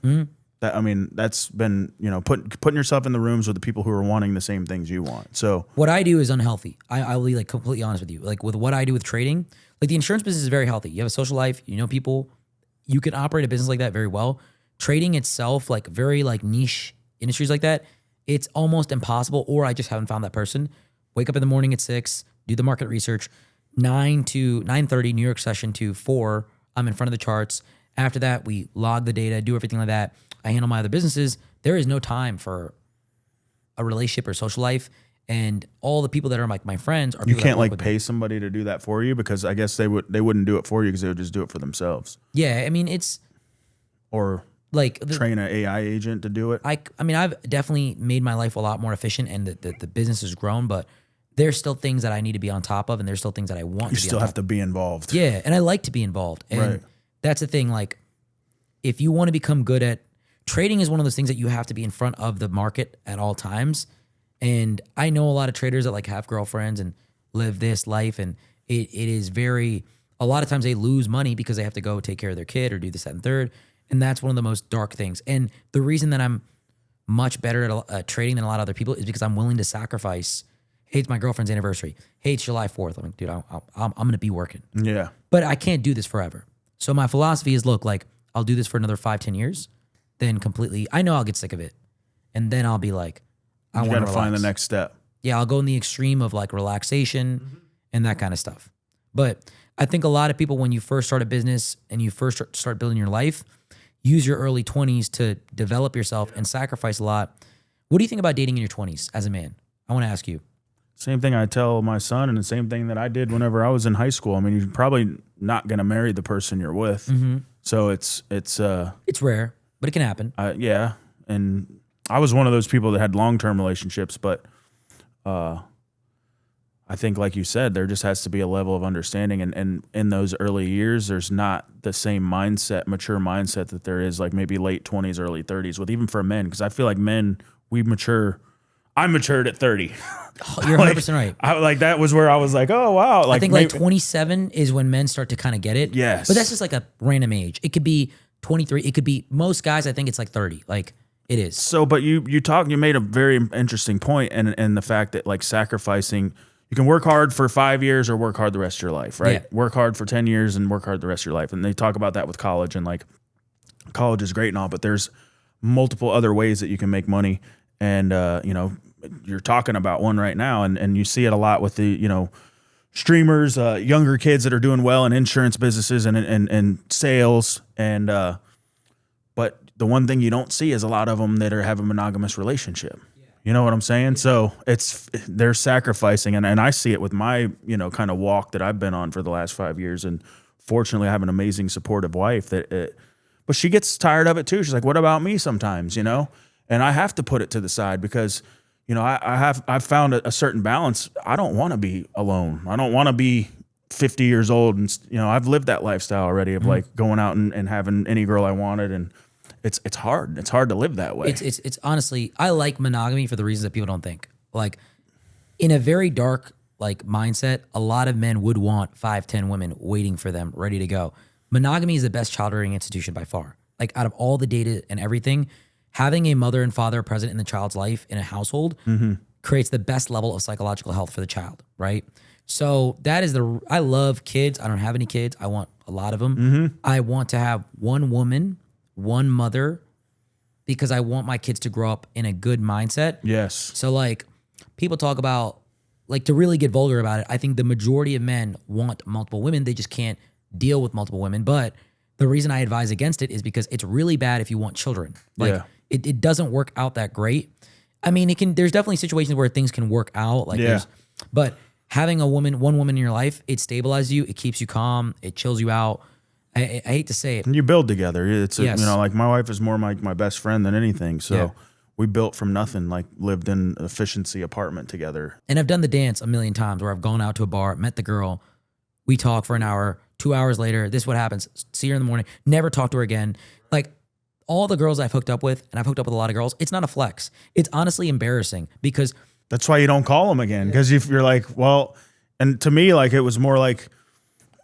That, I mean, that's been, you know, putting yourself in the rooms with the people who are wanting the same things you want. So what I do is unhealthy. I will be like completely honest with you. Like with what I do with trading, like the insurance business is very healthy. You have a social life, you know people, you can operate a business like that very well. Trading itself, like very like niche industries like that, it's almost impossible, or I just haven't found that person. Wake up in the morning at 6, do the market research, 9 to 9:30 New York session to 4, I'm in front of the charts. After that, we log the data, do everything like that. I handle my other businesses. There is no time for a relationship or social life. And all the people that are like my friends are people you can't that like pay somebody to do that for you, because I guess they wouldn't do it for you, because they would just do it for themselves. Yeah, I mean it's or like train an AI agent to do it. I mean I've definitely made my life a lot more efficient, and the business has grown, but there's still things that I need to be on top of, and there's still things that I want to be on top of. You still have to be involved. Yeah, and I like to be involved. And that's the thing, like if you want to become good at trading is one of those things that you have to be in front of the market at all times. And I know a lot of traders that like have girlfriends and live this life, and it is very, a lot of times they lose money because they have to go take care of their kid or do this, that, and third. And that's one of the most dark things. And the reason that I'm much better at trading than a lot of other people is because I'm willing to sacrifice. Hey, it's my girlfriend's anniversary. Hey, it's July 4th. I'm like, dude, I'm going to be working. Yeah. But I can't do this forever. So my philosophy is, look, like I'll do this for another 5-10 years. Then completely, I know I'll get sick of it. And then I'll be like, I want to relax. Find the next step. Yeah, I'll go in the extreme of like relaxation and that kind of stuff. But I think a lot of people, when you first start a business and you first start building your life, use your early 20s to develop yourself and sacrifice a lot. What do you think about dating in your 20s as a man? I want to ask you. Same thing I tell my son, and the same thing that I did whenever I was in high school. I mean, you're probably not going to marry the person you're with. So it's rare, but it can happen. Yeah. And I was one of those people that had long-term relationships, but I think, like you said, there just has to be a level of understanding. And in those early years, there's not the same mindset, mature mindset that there is like maybe late 20s, early 30s with, even for men. Because I feel like men, we mature. I matured at 30. You're 100% right. Like that was where I was like, oh, wow. Like, I think like 27 is when men start to kind of get it. Yes. But that's just like a random age. It could be 23. It could be, most guys, I think it's like 30. Like it is. So, but you made a very interesting point, and the fact that like sacrificing, you can work hard for 5 years or work hard the rest of your life, right? Yeah. Work hard for 10 years and work hard the rest of your life. And they talk about that with college, and like college is great and all, but there's multiple other ways that you can make money. And, you know, you're talking about one right now, and you see it a lot with the, you know, streamers, younger kids that are doing well in insurance businesses and sales. And, but the one thing you don't see is a lot of them that have a monogamous relationship. You know what I'm saying? So they're sacrificing, and I see it with my, you know, kind of walk that I've been on for the last 5 years. And fortunately, I have an amazing supportive wife but she gets tired of it too. She's like, what about me sometimes, you know? And I have to put it to the side because, you know, I've found a certain balance. I don't want to be alone. I don't want to be 50 years old. And, you know, I've lived that lifestyle already of like going out and having any girl I wanted. And it's hard. It's hard to live that way. It's honestly, I like monogamy for the reasons that people don't think. Like in a very dark like mindset, a lot of men would want 5-10 women waiting for them, ready to go. Monogamy is the best child rearing institution by far. Like out of all the data and everything, having a mother and father present in the child's life in a household creates the best level of psychological health for the child, right? So that is I love kids. I don't have any kids. I want a lot of them. I want to have one woman, one mother, because I want my kids to grow up in a good mindset. Yes. So like people talk about, like to really get vulgar about it, I think the majority of men want multiple women. They just can't deal with multiple women. But the reason I advise against it is because it's really bad if you want children. Like it doesn't work out that great. I mean, there's definitely situations where things can work out. Like but having one woman in your life, it stabilizes you, it keeps you calm, it chills you out. I hate to say it. And you build together. It's you know, like my wife is more like my best friend than anything. So we built from nothing, like lived in an efficiency apartment together. And I've done the dance a million times where I've gone out to a bar, met the girl, we talk for an hour, 2 hours later, this is what happens. See her in the morning, never talk to her again. Like all the girls I've hooked up with, and I've hooked up with a lot of girls, it's not a flex. It's honestly embarrassing because that's why you don't call them again. Because if you're like, well, and to me, like, it was more like,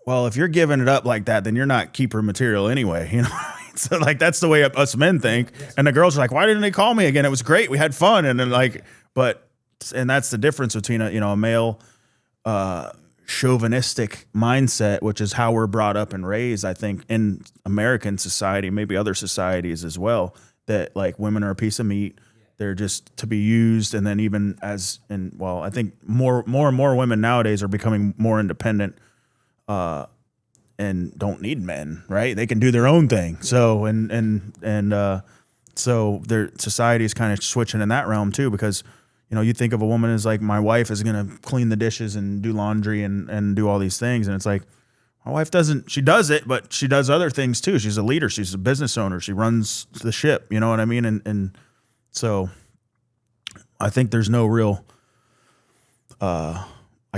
well, if you're giving it up like that, then you're not keeper material anyway. You know what I mean? So like, that's the way us men think. And the girls are like, why didn't they call me again? It was great. We had fun. And then like, and that's the difference between a male, chauvinistic mindset, which is how we're brought up and raised, I think, in American society, maybe other societies as well, that like women are a piece of meat. They're just to be used. And then even I think more and more women nowadays are becoming more independent, and don't need men, right? They can do their own thing. So, so their society is kind of switching in that realm too, because, you think of a woman as like, my wife is going to clean the dishes and do laundry and do all these things. And it's like, my wife she does it, but she does other things too. She's a leader. She's a business owner. She runs the ship. You know what I mean? And so I think there's no real, I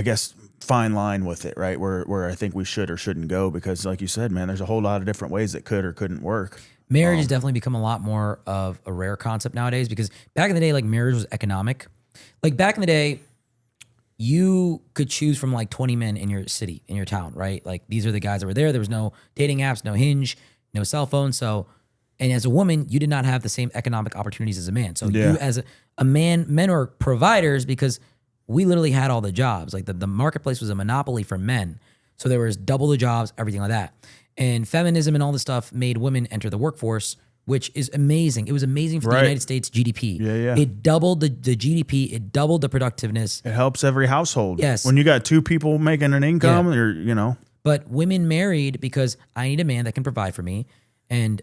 guess, fine line with it, right? Where I think we should or shouldn't go, because like you said, man, there's a whole lot of different ways that could or couldn't work. Marriage has definitely become a lot more of a rare concept nowadays, because back in the day, like, marriage was economic. Like, back in the day, you could choose from like 20 men in your city, in your town, right? Like, these are the guys that were there. There was no dating apps, no Hinge, no cell phone. So, and as a woman, you did not have the same economic opportunities as a man. So you as a man, men are providers because we literally had all the jobs. Like, the marketplace was a monopoly for men. So there was double the jobs, everything like that. And feminism and all this stuff made women enter the workforce, which is amazing. It was amazing for the United States GDP. Yeah. It doubled the GDP. It doubled the productiveness. It helps every household. Yes. When you got two people making an income, But women married because I need a man that can provide for me. And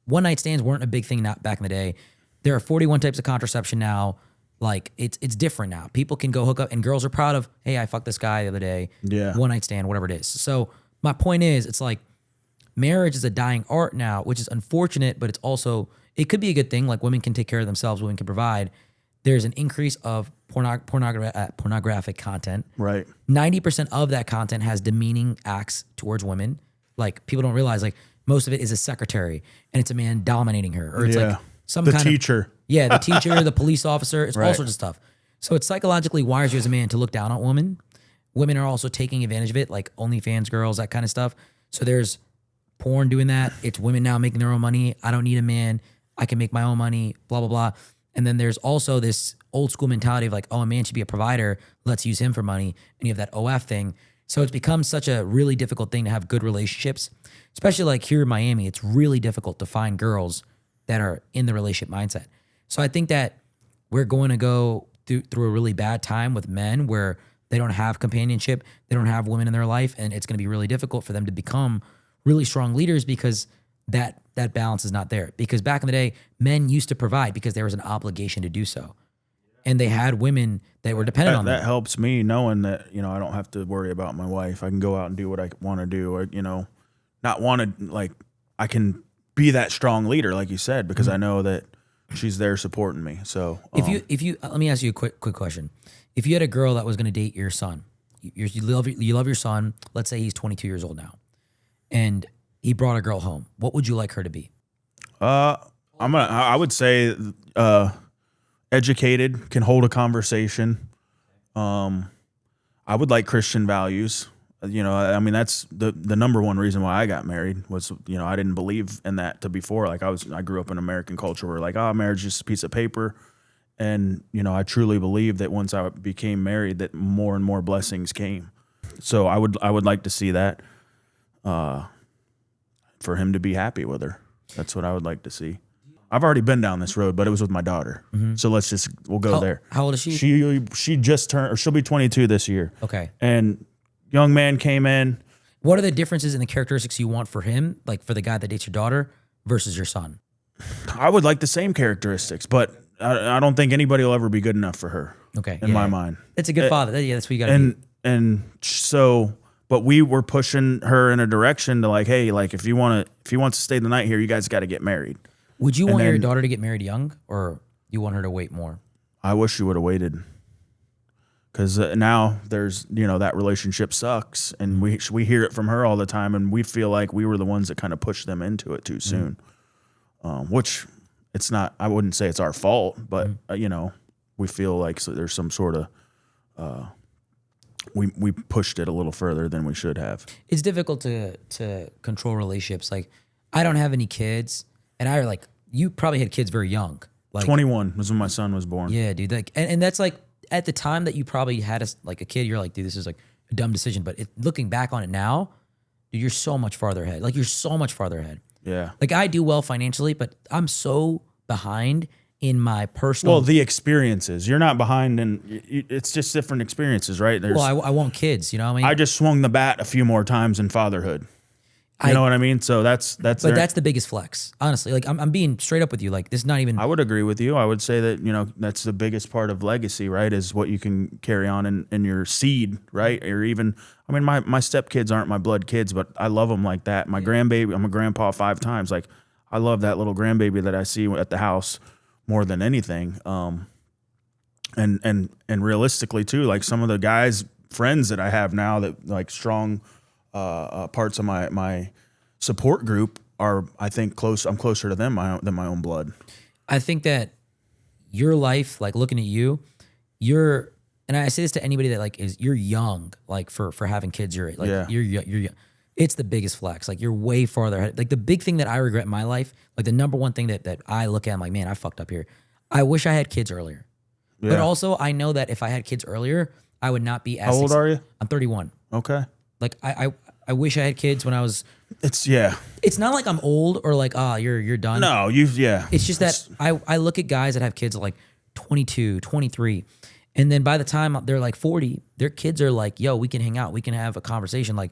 one night stands weren't a big thing back in the day. There are 41 types of contraception now. Like, it's different now. People can go hook up, and girls are proud of, hey, I fucked this guy the other day. Yeah. One night stand, whatever it is. So my point is, it's like, marriage is a dying art now, which is unfortunate, but it's also, it could be a good thing. Like, women can take care of themselves, women can provide. There's an increase of pornographic content. Right. 90% of that content has demeaning acts towards women. Like, people don't realize, like, most of it is a secretary and it's a man dominating her. Or it's like some the kind teacher. The teacher, the police officer, it's all Right. sorts of stuff. So it psychologically wires you as a man to look down on women. Women are also taking advantage of it, like OnlyFans girls, that kind of stuff. So there's porn doing that. It's women now making their own money. I don't need a man. I can make my own money, blah, blah, blah. And then there's also this old school mentality of like, oh, a man should be a provider. Let's use him for money. And you have that OF thing. So it's become such a really difficult thing to have good relationships, especially like here in Miami. It's really difficult to find girls that are in the relationship mindset. So I think that we're going to go through a really bad time with men where they don't have companionship. They don't have women in their life. And it's going to be really difficult for them to become really strong leaders because that balance is not there. Because back in the day, men used to provide because there was an obligation to do so. And they had women that were dependent on them. That helps me knowing that, I don't have to worry about my wife. I can go out and do what I want to do, or, not want to, like, I can be that strong leader, like you said, because I know that she's there supporting me. So if you let me ask you a quick question. If you had a girl that was going to date your son, you love your son, let's say he's 22 years old now, and he brought a girl home, what would you like her to be? I would say educated, can hold a conversation. I would like Christian values. I mean, that's the number one reason why I got married was, I didn't believe in that to before. Like I grew up in American culture where like, marriage is just a piece of paper. And, I truly believe that once I became married, that more and more blessings came. So I would like to see that, for him to be happy with her. That's what I would like to see. I've already been down this road, but it was with my daughter. Mm-hmm. So we'll go there. How old is she? She just turned, or she'll be 22 this year. Okay. And young man came in. What are the differences in the characteristics you want for him, like for the guy that dates your daughter versus your son? I would like the same characteristics, but I don't think anybody will ever be good enough for her. Okay. In my mind. That's a good father. That's what you got to do. And so, but we were pushing her in a direction to like, hey, like if he wants to stay the night here, you guys got to get married. Would you want your daughter to get married young, or you want her to wait more? I wish she would have waited, because now there's that relationship sucks, and we hear it from her all the time, and we feel like we were the ones that kind of pushed them into it too soon. which it's not. I wouldn't say it's our fault, but you know, we feel like there's some sort of we pushed it a little further than we should have. It's difficult to control relationships. Like, I don't have any kids, and you probably had kids very young. Like 21 was when my son was born. Yeah, dude. Like, and that's like at the time that you probably had a kid, you're like, dude, this is like a dumb decision. But looking back on it now, dude, you're so much farther ahead. Like, you're so much farther ahead. Yeah. Like, I do well financially, but I'm so behind in my personal. Well, the experiences. You're not behind, and it's just different experiences, right? I want kids. You know what I mean? I just swung the bat a few more times in fatherhood. You know what I mean? So that's But that's the biggest flex, honestly. Like, I'm being straight up with you. Like, this is not even. I would agree with you. I would say that, you know, that's the biggest part of legacy, right? Is what you can carry on in your seed, right? Or even, I mean, my stepkids aren't my blood kids, but I love them like that. My grandbaby, I'm a grandpa 5 times. Like, I love that little grandbaby that I see at the house more than anything. And realistically too, like some of the guys, friends that I have now that like strong parts of my support group are, I think, close. I'm closer to them than my own blood. I think that your life, like looking at you, and I say this to anybody that like you're young, like for having kids, you're young. It's the biggest flex. Like, you're way farther ahead. Like, the big thing that I regret in my life, like the number one thing that I look at, I'm like, man, I fucked up here. I wish I had kids earlier. Yeah. But also, I know that if I had kids earlier, I would not be as. How old are you? I'm 31. Okay. Like, I wish I had kids when I was. It's not like I'm old or like, you're done. No, It's just that I look at guys that have kids at like 22, 23. And then by the time they're like 40, their kids are like, yo, we can hang out. We can have a conversation. Like,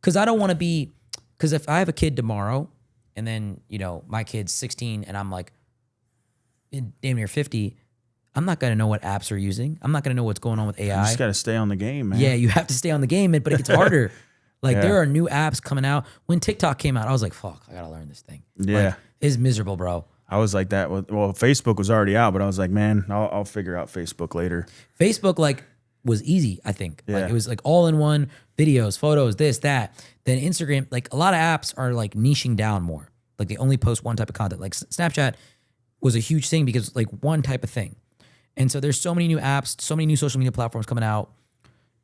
because I don't want to be, because if I have a kid tomorrow and then, you know, my kid's 16 and I'm like damn near 50, I'm not going to know what apps are using. I'm not going to know what's going on with AI. You just got to stay on the game, man. Yeah, you have to stay on the game, but it gets harder. Like, there are new apps coming out. When TikTok came out, I was like, fuck, I got to learn this thing. Yeah. Like, it's miserable, bro. I was like that. Well, Facebook was already out, but I was like, man, I'll figure out Facebook later. Facebook, like, was easy, I think. Yeah. Like, it was like all in one, videos, photos, this, that. Then Instagram, like a lot of apps are like niching down more. Like, they only post one type of content. Like, Snapchat was a huge thing because like one type of thing. And so there's so many new apps, so many new social media platforms coming out.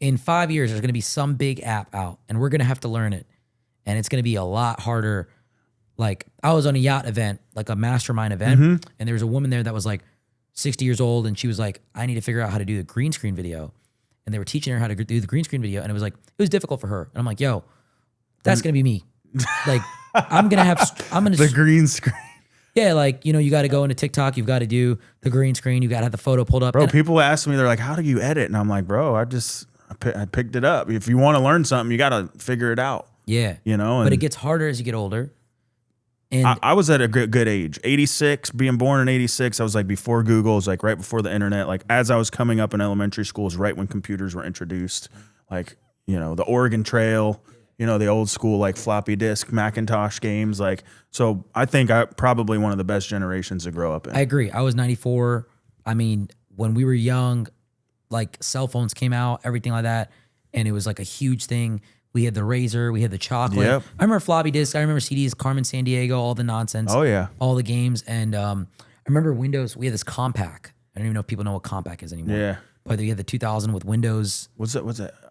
In 5 years, there's going to be some big app out and we're going to have to learn it. And it's going to be a lot harder. Like, I was on a yacht event, like a mastermind event, and there was a woman there that was like 60 years old, and she was like, I need to figure out how to do the green screen video. And they were teaching her how to do the green screen video, and it was difficult for her. And I'm like, yo, that's gonna be me. Like, I'm gonna the green screen. Yeah, like, you know, you got to go into TikTok, you've got to do the green screen, you got to have the photo pulled up. Bro, people ask me, they're like, how do you edit? And I'm like, bro, I picked it up. If you want to learn something, you got to figure it out. Yeah, you know, but it gets harder as you get older. And I was at a good age, 86, being born in 86. I was like before Google, it was like right before the internet. Like, as I was coming up in elementary school, is right when computers were introduced. Like, you know, the Oregon Trail, you know, the old school like floppy disk Macintosh games. Like, so I think I probably one of the best generations to grow up in. I agree. I was 94. I mean, when we were young, like cell phones came out, everything like that, and it was like a huge thing. We had the Razor, we had the chocolate. Yep. I remember floppy disk. I remember CDs, Carmen Sandiego, all the nonsense. Oh yeah, all the games. And I remember Windows. We had this Compaq. I don't even know if people know what Compaq is anymore. Yeah. But we had the 2000 with Windows. What's that?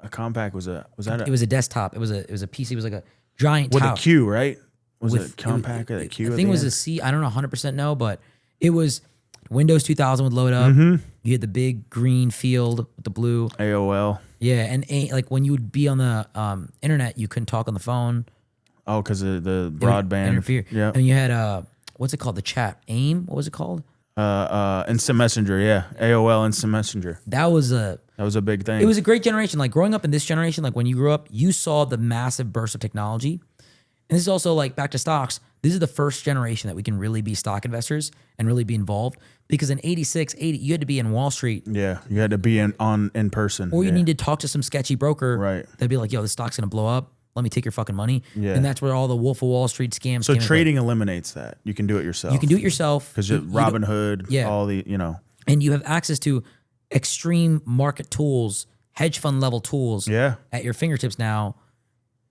A Compaq was that? It was a desktop. It was a PC. It was like a giant with tower. a Q, right? Was it Compaq with a Q? I think it was a C. I don't know 100% know, but it was Windows 2000 would load up. You had the big green field with the blue. AOL. Yeah, and like when you would be on the internet, you couldn't talk on the phone. Oh, because of the broadband. Interfere. Yeah. And you had what's it called? The chat. AIM. What was it called? Instant Messenger. Yeah. AOL Instant Messenger. That was a big thing. It was a great generation. Like, growing up in this generation, like when you grew up, you saw the massive burst of technology. And this is also like back to stocks. This is the first generation that we can really be stock investors and really be involved. Because in 86, 80, you had to be in Wall Street. Yeah, you had to be in person. Or you need to talk to some sketchy broker. Right. That'd be like, yo, this stock's going to blow up. Let me take your fucking money. Yeah. And that's where all the Wolf of Wall Street scams So came trading eliminates that. You can do it yourself. You can do it yourself. Because Robinhood, all the, you know. And you have access to extreme market tools, hedge fund level tools at your fingertips now.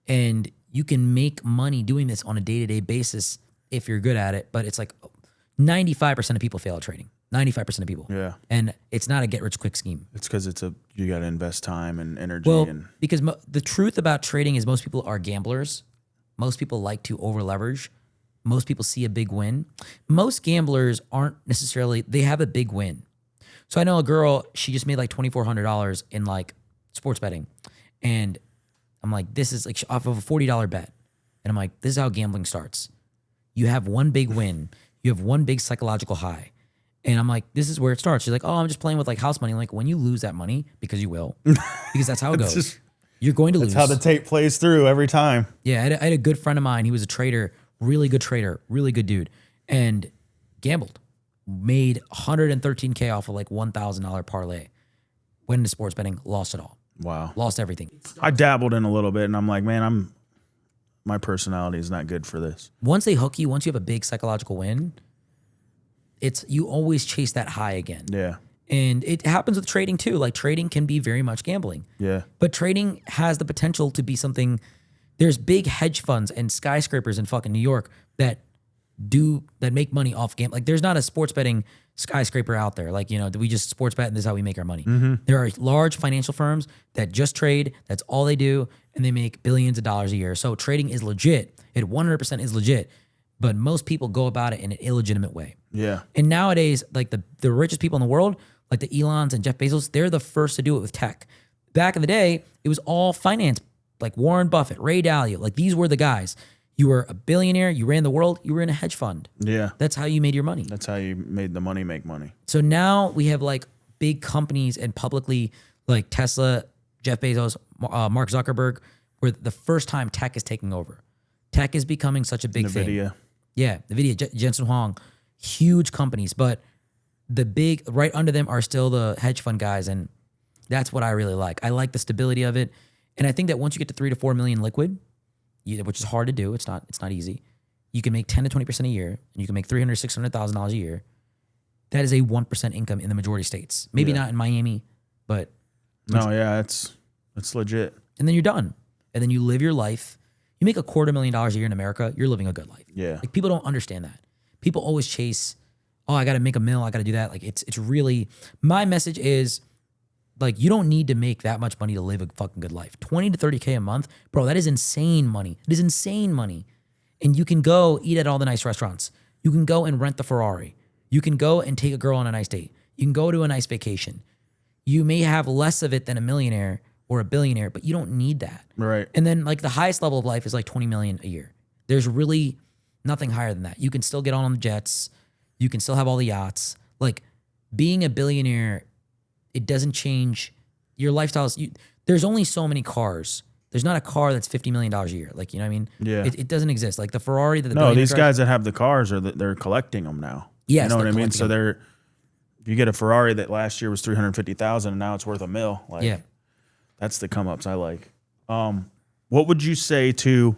And you can make money doing this on a day-to-day basis it. if you're good at it, but it's like 95% of people fail at trading. 95% of people. Yeah. And it's not a get rich quick scheme. It's because you got to invest time and energy. Well, and because the truth about trading is most people are gamblers. Most people like to over leverage. Most people see a big win. Most gamblers aren't necessarily, they have a big win. So I know a girl, she just made like $2,400 in like sports betting. And I'm like, this is like off of a $40 bet. And I'm like, this is how gambling starts. You have one big win. You have one big psychological high. And I'm like, this is where it starts. She's like, oh, I'm just playing with like house money. I'm like, when you lose that money, because you will, because that's how it goes. You're going to lose. That's how the tape plays through every time. Yeah, I had a good friend of mine. He was a trader, really good trader, really good dude, and gambled. Made $113K off of like $1,000 parlay. Went into sports betting, lost it all. Wow. Lost everything. I dabbled in a little bit, and I'm like, man, my personality is not good for this. Once they hook you, once you have a big psychological win, you always chase that high again. Yeah. And it happens with trading too. Like trading can be very much gambling. Yeah. But trading has the potential to be something. There's big hedge funds and skyscrapers in fucking New York that make money off game. Like there's not a sports betting skyscraper out there. Like, we just sports bet and this is how we make our money. There are large financial firms that just trade. That's all they do. And they make billions of dollars a year. So trading is legit. It 100% is legit. But most people go about it in an illegitimate way. Yeah. And nowadays, like the richest people in the world, like the Elons and Jeff Bezos, they're the first to do it with tech. Back in the day, it was all finance, like Warren Buffett, Ray Dalio. Like these were the guys. You were a billionaire, you ran the world, you were in a hedge fund. Yeah. That's how you made your money. That's how you made the money make money. So now we have like big companies and publicly like Tesla, Jeff Bezos, Mark Zuckerberg, where the first time tech is taking over. Tech is becoming such a big thing. NVIDIA. Yeah, NVIDIA, Jensen Huang, huge companies, but the big, right under them are still the hedge fund guys, and that's what I really like. I like the stability of it, and I think that once you get to 3 to 4 million liquid, which is hard to do, it's not easy. You can make 10 to 20% a year, and you can make $600,000 a year. That is a 1% income in the majority of states. Maybe not in Miami, but no, yeah, it's legit. And then you're done, and then you live your life. You make $250,000 a year in America, you're living a good life. Yeah. Like people don't understand that. People always chase, oh, I got to make $1 million, I got to do that. Like it's really, my message is like, you don't need to make that much money to live a fucking good life. 20 to 30K a month, bro, that is insane money. It is insane money. And you can go eat at all the nice restaurants. You can go and rent the Ferrari. You can go and take a girl on a nice date. You can go to a nice vacation. You may have less of it than a millionaire or a billionaire, but you don't need that. Right. And then like the highest level of life is like 20 million a year. There's really nothing higher than that. You can still get on the jets. You can still have all the yachts. Like being a billionaire, it doesn't change your lifestyles. There's only so many cars. There's not a car that's $50 million a year. Like, you know what I mean? Yeah. It doesn't exist. Like the Ferrari that the No, billionaire these guys that have the cars they're collecting them now. Yes, you know what they're I mean? collecting So if you get a Ferrari that last year was $350,000 and now it's worth $1 million. Like, yeah. That's the come ups I like. What would you say to,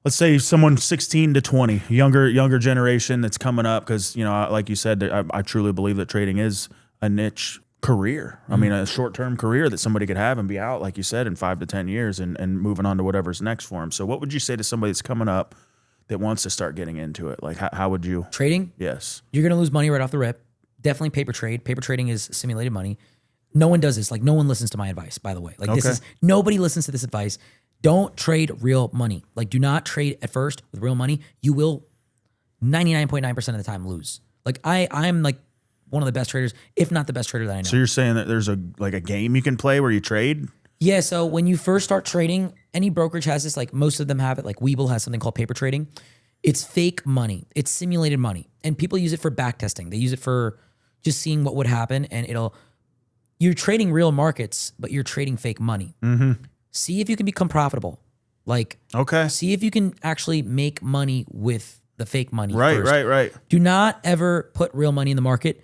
let's say someone 16 to 20, younger generation that's coming up? Because, like you said, I truly believe that trading is a niche career. I mean, a short-term career that somebody could have and be out, like you said, in 5 to 10 years and moving on to whatever's next for them. So what would you say to somebody that's coming up that wants to start getting into it? Like, how would you? Trading? Yes. You're going to lose money right off the rip. Definitely paper trade. Paper trading is simulated money. No one does this. Like no one listens to my advice, by the way. Like nobody listens to this advice. Don't trade real money. Like do not trade at first with real money. You will 99.9% of the time lose. Like I'm like one of the best traders, if not the best trader that I know. So you're saying that there's a game you can play where you trade? Yeah. So when you first start trading, any brokerage has this, like most of them have it. Like Webull has something called paper trading. It's fake money. It's simulated money. And people use it for back testing. They use it for just seeing what would happen, and you're trading real markets, but you're trading fake money. Mm-hmm. See if you can become profitable. Like, see if you can actually make money with the fake money. Right. Do not ever put real money in the market.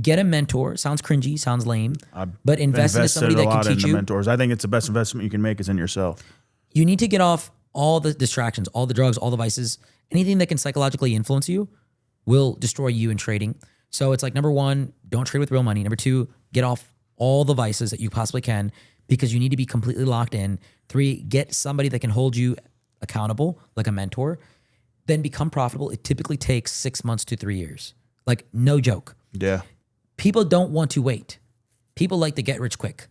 Get a mentor. Sounds cringy, sounds lame, but invest into somebody that can teach you. Mentors. I think it's the best investment you can make is in yourself. You need to get off all the distractions, all the drugs, all the vices. Anything that can psychologically influence you will destroy you in trading. So it's like, number one, don't trade with real money. Number two, get off all the vices that you possibly can because you need to be completely locked in. 3, get somebody that can hold you accountable, like a mentor. then become profitable, it typically takes 6 months to 3 years. Like, no joke. Yeah. People don't want to wait. People like to get rich quick.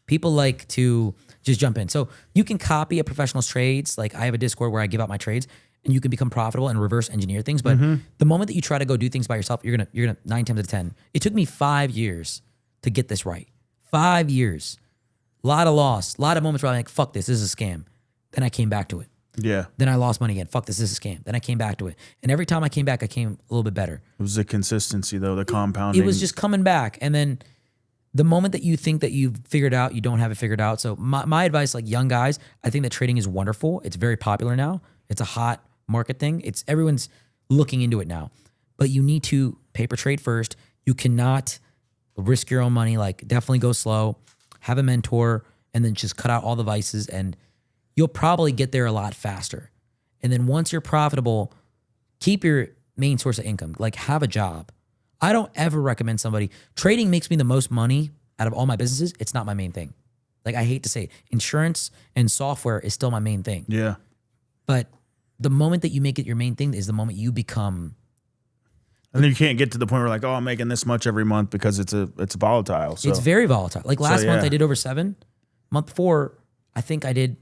People like to just jump in. So you can copy a professional's trades. Like, I have a Discord where I give out my trades, and you can become profitable and reverse engineer things. But the moment that you try to go do things by yourself, you're gonna 9 times out of 10. It took me 5 years to get this right. 5 years. A lot of loss. A lot of moments where I'm like, fuck this is a scam. Then I came back to it. Yeah. Then I lost money again. Fuck this is a scam. Then I came back to it. And every time I came back, I came a little bit better. It was the consistency, though, the compounding. It was just coming back. And then the moment that you think that you've figured out, you don't have it figured out. So my advice, like young guys, I think that trading is wonderful. It's very popular now. It's a hot market thing. Everyone's looking into it now. But you need to paper trade first. You cannot risk your own money. Like, definitely go slow. Have a mentor, and then just cut out all the vices, and you'll probably get there a lot faster. And then once you're profitable, keep your main source of income. Like, have a job. I don't ever recommend somebody. Trading makes me the most money out of all my businesses. It's not my main thing. Like, I hate to say it. Insurance and software is still my main thing. Yeah. But the moment that you make it your main thing is the moment you become. And then you can't get to the point where, like, oh, I'm making this much every month, because it's volatile. So It's very volatile. Like, last month yeah. I did over 7. Month before, I think I did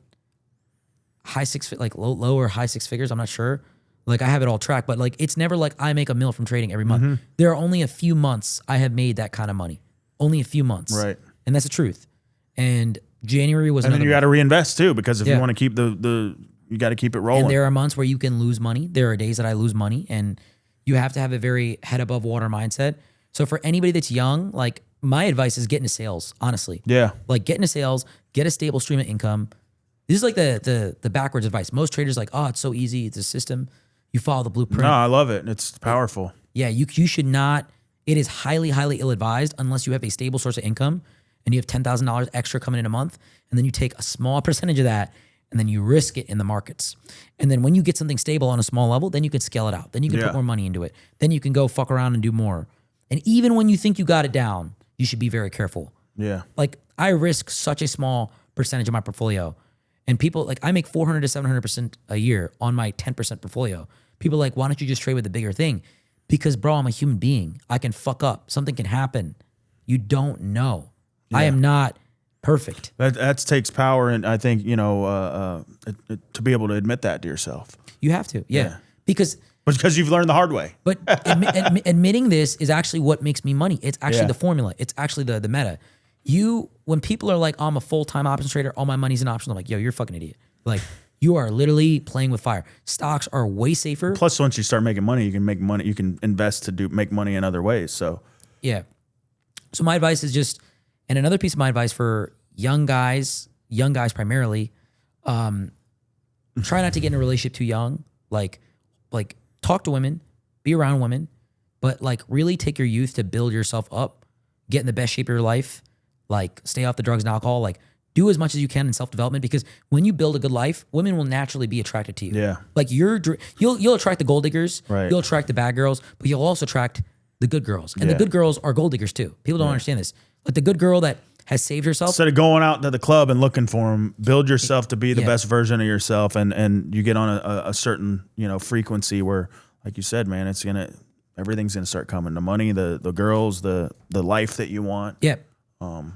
low or high six figures. I'm not sure. Like, I have it all tracked, but like, it's never like I make a mil from trading every month. There are only a few months I have made that kind of money. Only a few months. Right. And that's the truth. And January was And then another you got to reinvest too, because if Yeah. you want to keep you got to keep it rolling. And there are months where you can lose money. There are days that I lose money, and you have to have a very head above water mindset. So for anybody that's young, like, my advice is get into sales, honestly. Yeah. Like, get into sales, get a stable stream of income. This is like the backwards advice. Most traders are like, oh, it's so easy. It's a system. You follow the blueprint. No, I love it. It's powerful. Yeah, you should not. It is highly, highly ill-advised unless you have a stable source of income and you have $10,000 extra coming in a month, and then you take a small percentage of that and then you risk it in the markets. And then when you get something stable on a small level, then you can scale it out. Then you can Yeah. put more money into it. Then you can go fuck around and do more. And even when you think you got it down, you should be very careful. Yeah. Like, I risk such a small percentage of my portfolio. And people, like, I make 400 to 700% a year on my 10% portfolio. People are like, why don't you just trade with the bigger thing? Because, bro, I'm a human being. I can fuck up. Something can happen. You don't know. I am not perfect. That takes power, and I think, to be able to admit that to yourself. You have to. Yeah. Because you've learned the hard way. But admitting this is actually what makes me money. It's actually Yeah. the formula. It's actually the meta. When people are like, oh, I'm a full-time options trader, all my money's in options, I'm like, yo, you're a fucking idiot. Like, you are literally playing with fire. Stocks are way safer. Plus, once you start making money, you can make money. You can invest to make money in other ways. So Yeah. So my advice is just, and another piece of my advice for young guys primarily, try not to get in a relationship too young. Like talk to women, be around women, but like really take your youth to build yourself up, get in the best shape of your life, like stay off the drugs and alcohol, like do as much as you can in self-development, because when you build a good life, women will naturally be attracted to you. Yeah. Like you'll attract the gold diggers, Right. You'll attract the bad girls, but you'll also attract the good girls. And the Yeah. good girls are gold diggers too. People don't understand this. Like the good girl that has saved herself. instead of going out to the club and looking for them, build yourself to be the Yeah. best version of yourself, and you get on a certain frequency where, like you said, man, everything's gonna start coming. The money, the girls, the life that you want. Yeah.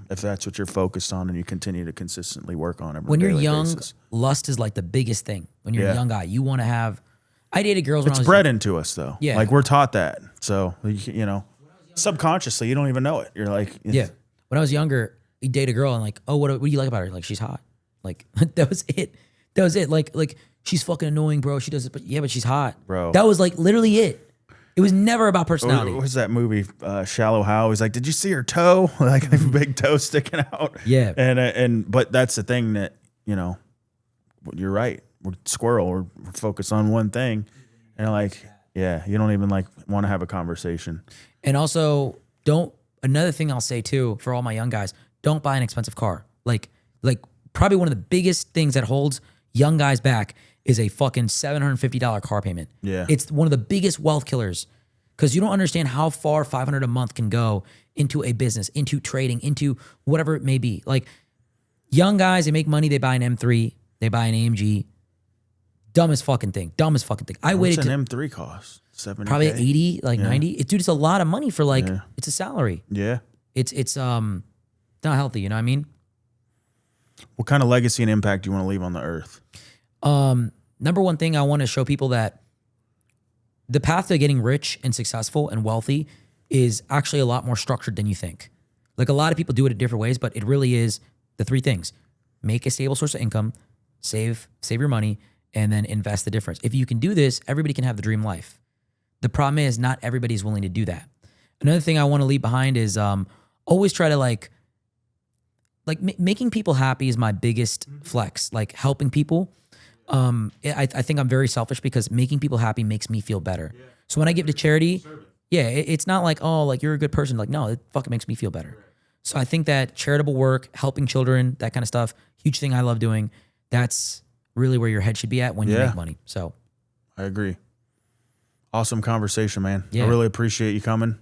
If that's what you're focused on, and you continue to consistently work on it. When you're young, lust is like the biggest thing. When you're a Yeah. young guy, you want to have. I dated girls when It's I was bred into us, though. Yeah. Like, we're taught that. So, subconsciously, you don't even know it. You're like, Yeah. When I was younger, you date a girl and like, oh, what do you like about her? Like, she's hot. Like, that was it. That was it. Like she's fucking annoying, bro. She does it, but she's hot. Bro. That was like literally it. It was never about personality. What was that movie, Shallow Hal? He's like, did you see her toe? Like a big toe sticking out. Yeah. But that's the thing that, you're right. We're squirrel. We're focused on one thing. And like, yeah, you don't even like want to have a conversation. And also, another thing I'll say too, for all my young guys, don't buy an expensive car. Like probably one of the biggest things that holds young guys back is a fucking $750 car payment. Yeah. It's one of the biggest wealth killers, because you don't understand how far $500 a month can go into a business, into trading, into whatever it may be. Like, young guys, they make money, they buy an M3, they buy an AMG. Dumbest fucking thing. I What's waited an to M3 cost? 70. probably 80, like 90. Dude, it's a lot of money for like, Yeah. it's a salary. Yeah. It's not healthy, you know what I mean? What kind of legacy and impact do you want to leave on the earth? Number one thing, I want to show people that the path to getting rich and successful and wealthy is actually a lot more structured than you think. Like a lot of people do it in different ways, but it really is the three things: make a stable source of income, save your money, and then invest the difference. If you can do this, everybody can have the dream life. The problem is not everybody's willing to do that. Another thing I want to leave behind is always try to like making people happy is my biggest flex. Like helping people. I think I'm very selfish because making people happy makes me feel better. So when I give to charity, it's not like, oh, like you're a good person. Like, no, it fucking makes me feel better. So I think that charitable work, helping children, that kind of stuff, huge thing I love doing. That's really where your head should be at when you make money. So I agree. Awesome conversation, man. Yeah. I really appreciate you coming.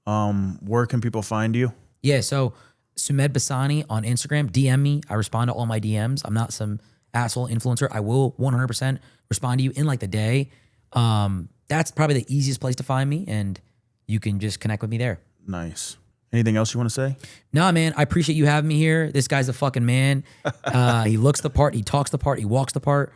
Where can people find you? Yeah, so Sumedh Basani on Instagram, DM me. I respond to all my DMs. I'm not some asshole influencer. I will 100% respond to you in like the day. That's probably the easiest place to find me, and you can just connect with me there. Nice. Anything else you want to say? Nah, man, I appreciate you having me here. This guy's a fucking man. He looks the part, he talks the part, he walks the part.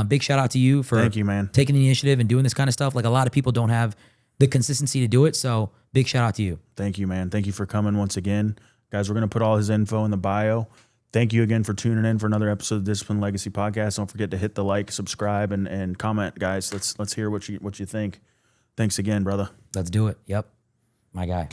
Big shout out to you for Thank you, man. taking the initiative and doing this kind of stuff. Like a lot of people don't have the consistency to do it. So big shout out to you. Thank you, man. Thank you for coming once again. Guys, we're going to put all his info in the bio. Thank you again for tuning in for another episode of Discipline Legacy Podcast. Don't forget to hit the like, subscribe, and comment, guys. Let's hear what you think. Thanks again, brother. Let's do it. Yep. My guy.